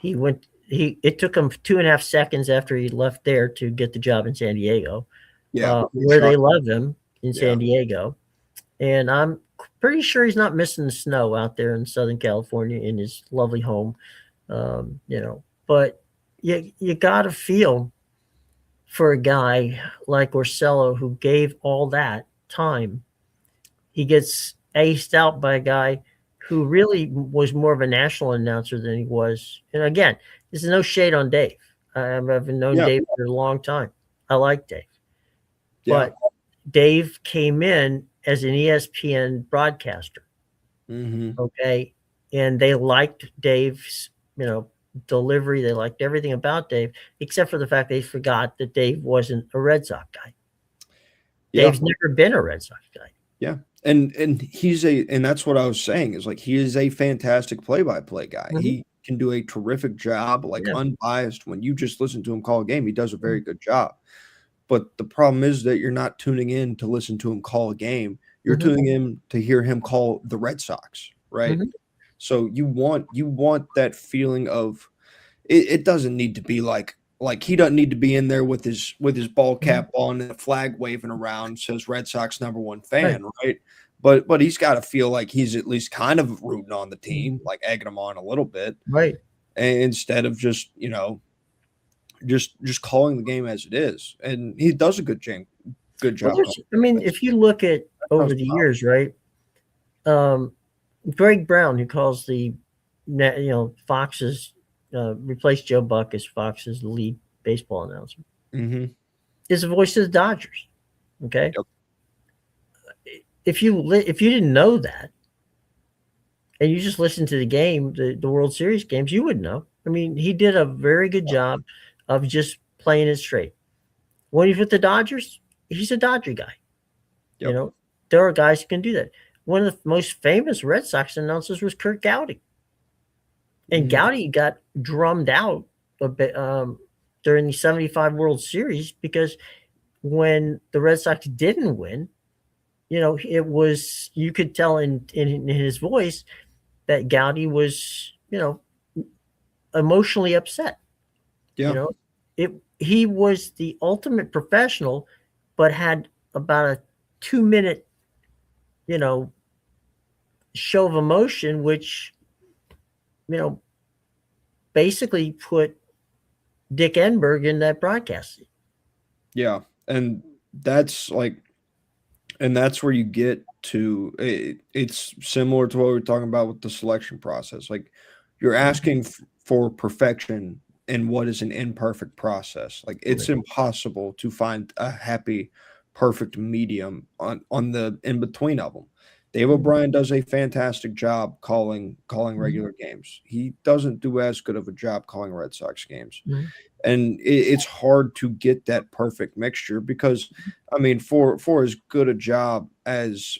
It took him 2.5 seconds after he left there to get the job in San Diego, where they love him in San Diego. And I'm pretty sure he's not missing the snow out there in Southern California in his lovely home. But you got to feel for a guy like Orsello, who gave all that time. He gets aced out by a guy who really was more of a national announcer than he was. And again, this is no shade on Dave. I've known Dave for a long time. I like Dave. But Dave came in as an ESPN broadcaster. Okay. And they liked Dave's, delivery. They liked everything about Dave, except for the fact they forgot that Dave wasn't a Red Sox guy. Dave's never been a Red Sox guy. Yeah. And that's what I was saying is like he is a fantastic play-by-play guy. Mhm. He can do a terrific job, like Yeah. unbiased. When you just listen to him call a game, he does a very Mhm. good job. But the problem is that you're not tuning in to listen to him call a game. You're Mhm. tuning in to hear him call the Red Sox, right? Mhm. So you want that feeling of it doesn't need to be like he doesn't need to be in there with his ball Mhm. cap on and a flag waving around says Red Sox #1 Right. fan, right? But he's got to feel like he's at least kind of rooting on the Mhm. team, like egging them on a little bit, Right. instead of just just calling the game as it is. And he does a good Well, job calling. I mean, That's if you look at sounds over the years, right? Um, Greg Brown, who calls Fox's, replaced Joe Buck as Fox's lead baseball announcer, mhm. is the voice of the Dodgers. Okay, Yep. if you didn't know that, and you just listened to the game, the World Series games, you would know. I mean, he did a very good job of just playing it straight. When he's with the Dodgers, he's a Dodger guy. You Yep. know, there are guys who can do that. One of the most famous Red Sox announcers was Kurt Gowdy, and Mhm. Gowdy got drummed out a bit during the '75 World Series because when the Red Sox didn't win, it was you could tell in his voice that Gowdy was emotionally upset. You Yeah. know, it he was the ultimate professional, but had about a 2 minute you know show of emotion, which you know basically put Dick Enberg in that broadcast. Yeah. And that's like and that's where you get to it's similar to what we were talking about with the selection process. Like you're asking for perfection in what is an imperfect process. Like it's Right. impossible to find a happy, perfect medium on the in between of them. Dave Mhm. O'Brien does a fantastic job calling Mhm. regular games. He doesn't do as good of a job calling Red Sox games. Mhm. And it's hard to get that perfect mixture because I mean for as good a job as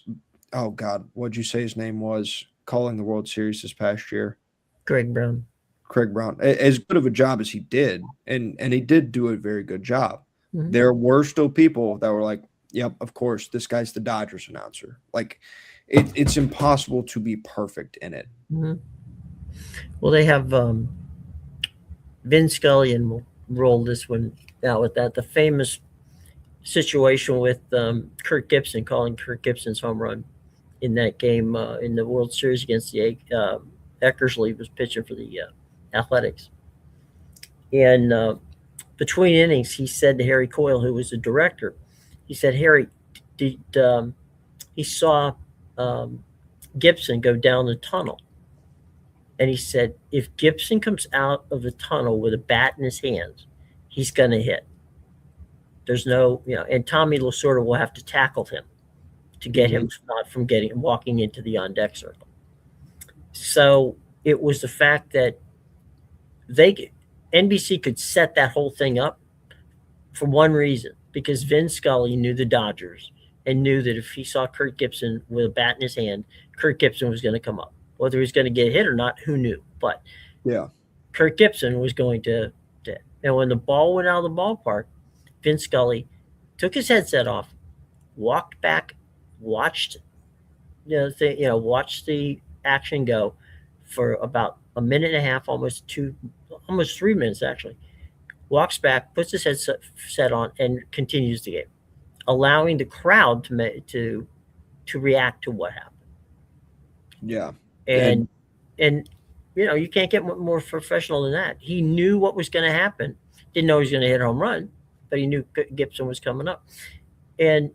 oh god, what'd you say his name was calling the World Series this past year? Greg Brown. Craig Brown. As good of a job as he did, and he did do a very good job. Mhm. There were still people that were like, "Yep, of course, this guy's the Dodgers announcer." Like, it's impossible to be perfect in it. Mhm. Well, they have Vin Scully, and we'll roll this one out with that. The famous situation with Kirk Gibson calling Kirk Gibson's home run in that game in the World Series against the Eckersley was pitching for the Athletics. And between innings, he said to Harry Coyle, who was the director, he said, Harry, he saw um, Gibson go down the tunnel. And he said, if Gibson comes out of the tunnel with a bat in his hands, he's going to hit. There's no, and Tommy Lasorda will have to tackle him to get Mhm. him not from walking into the on deck circle. So it was the fact that NBC could set that whole thing up for one reason, because Vin Scully knew the Dodgers and knew that if he saw Kirk Gibson with a bat in his hand, Kirk Gibson was going to come up. Whether he was going to get hit or not, who knew? But Yeah. Kirk Gibson was going to. And when the ball went out of the ballpark, Vin Scully took his headset off, walked back, watched watched the action go for about a minute and a half, almost 3 minutes actually. Walks back, puts his headset on, and continues the game, allowing the crowd to react to what happened. Yeah. And And you can't get more professional than that. He knew what was going to happen. Didn't know he was going to hit a home run, but he knew Gibson was coming up. And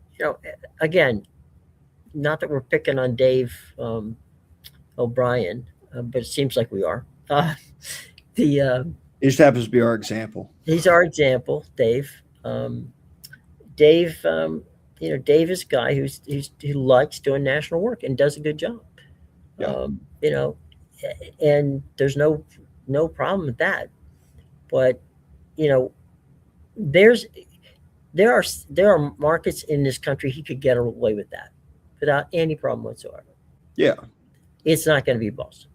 again, not that we're picking on Dave O'Brien, but it seems like we are. The it just happens to be our example. He's our example, Dave. Dave, Dave is a guy who likes doing national work and does a good job. Yeah. And there's no problem with that. But there's there are markets in this country he could get away with that. without any problem whatsoever. Yeah. It's not going to be Boston.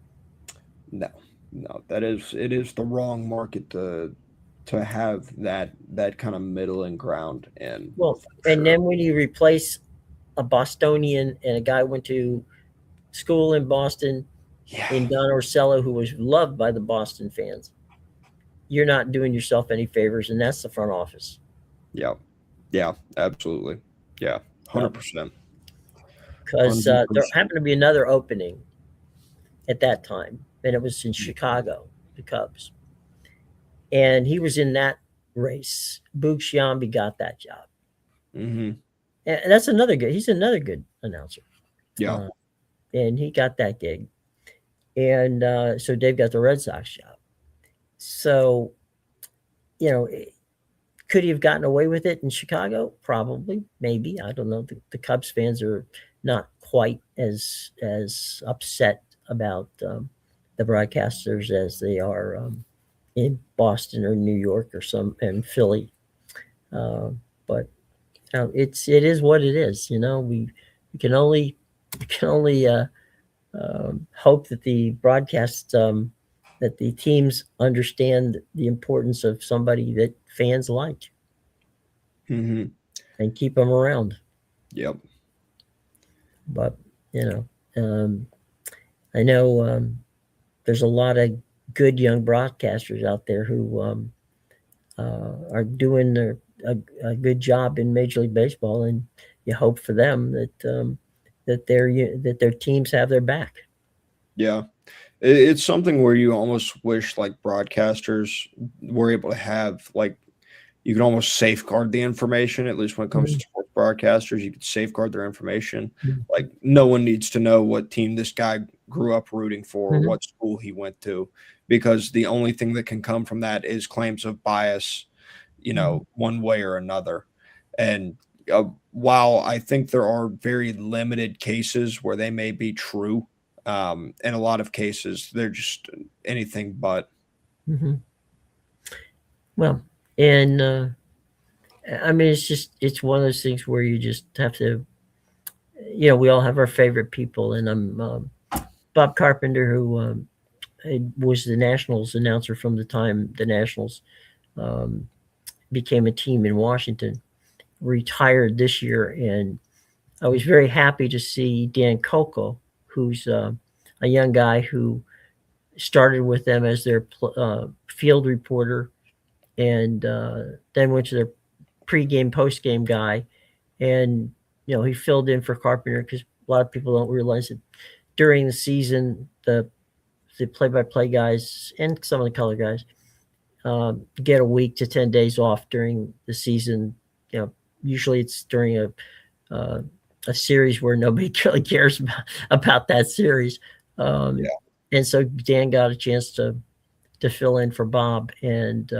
No, no, it is the wrong market to have that kind of middle ground in. Well, For and sure. then when you replace a Bostonian and a guy who went to school in Boston, Yeah. in Don Orsello, who was loved by the Boston fans, you're not doing yourself any favors, and that's the front office. Yeah. Yeah. Absolutely. Yeah. 100%. Because there 100%. happened to be another opening at that time, and it was in Chicago, the Cubs. And he was in that race. Boog Sciambi got that job. Mm-hmm. And that's another good, he's another good announcer. Yeah. And he got that gig. And so Dave got the Red Sox job. So, could he have gotten away with it in Chicago? Probably, maybe. I don't know. The Cubs fans are not quite as upset about the broadcasters as they are in Boston or New York or and Philly. But it is what it is. We can only hope that the broadcast that the teams understand the importance of somebody that fans like Mm-hmm. and keep them around. Yep. But I know there's a lot of good young broadcasters out there who are doing a good job in Major League Baseball, and you hope for them that their teams have their back. Yeah. It's something where you almost wish like broadcasters were able to have like you can almost safeguard the information, at least when it comes to sports broadcasters. You could safeguard their information. Like no one needs to know what team this guy grew up rooting for or what school he went to, because the only thing that can come from that is claims of bias, one way or another. And while I think there are very limited cases where they may be true, in a lot of cases, they're just anything but. Mm-hmm. Well, and I mean, it's one of those things where you just have to, we all have our favorite people, and I'm Bob Carpenter, who was the Nationals announcer from the time the Nationals became a team in Washington, retired this year, and I was very happy to see Dan Coco, who's a young guy who started with them as their field reporter, and then went to their pregame, postgame guy, and he filled in for Carpenter because a lot of people don't realize that during the season, the play-by-play guys and some of the color guys get a week to 10 days off during the season. Usually it's during a series where nobody really cares about that series. And so Dan got a chance to fill in for Bob, and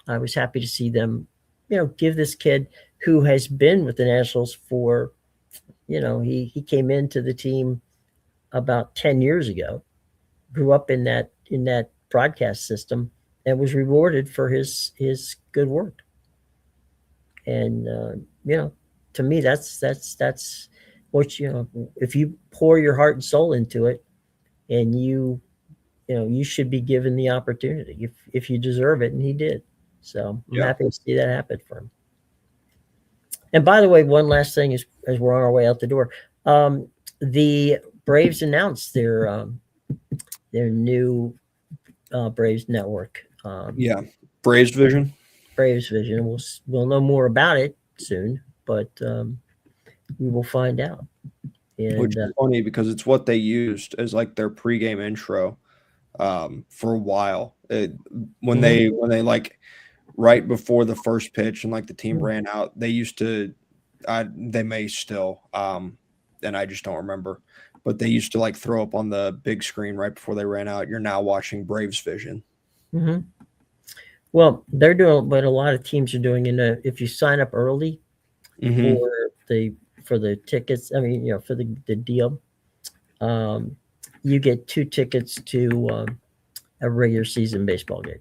I was happy to see them, give this kid who has been with the Nationals for, he came into the team about 10 years ago, grew up in that broadcast system, and was rewarded for his good work. And to me, that's what if you pour your heart and soul into it, and you should be given the opportunity if you deserve it, and he did. So I'm happy to see that happen for him. And by the way, one last thing as we're on our way out the door, the Braves announced their new Braves network. Braves Vision. Braves Vision. We'll know more about it soon, but we will find out. And, which is funny because it's what they used as like their pregame intro for a while. When they like right before the first pitch and like the team ran out, they used to. They may still, and I just don't remember. But they used to like throw up on the big screen right before they ran out, "You're now watching Braves Vision." Mm-hmm. Well, they're doing what a lot of teams are doing. If you sign up early for the tickets, I mean, for the deal, you get 2 tickets to a regular season baseball game.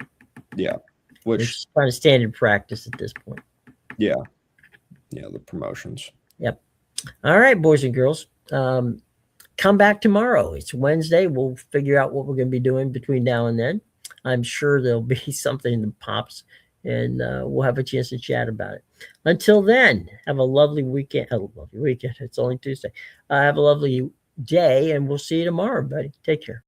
Yeah, which it's kind of standard practice at this point. Yeah, the promotions. Yep. All right, boys and girls. Come back tomorrow. It's Wednesday. We'll figure out what we're going to be doing between now and then. I'm sure there'll be something that pops, and we'll have a chance to chat about it. Until then, have a lovely weekend. A lovely weekend. It's only Tuesday. Have a lovely day, and we'll see you tomorrow, buddy. Take care.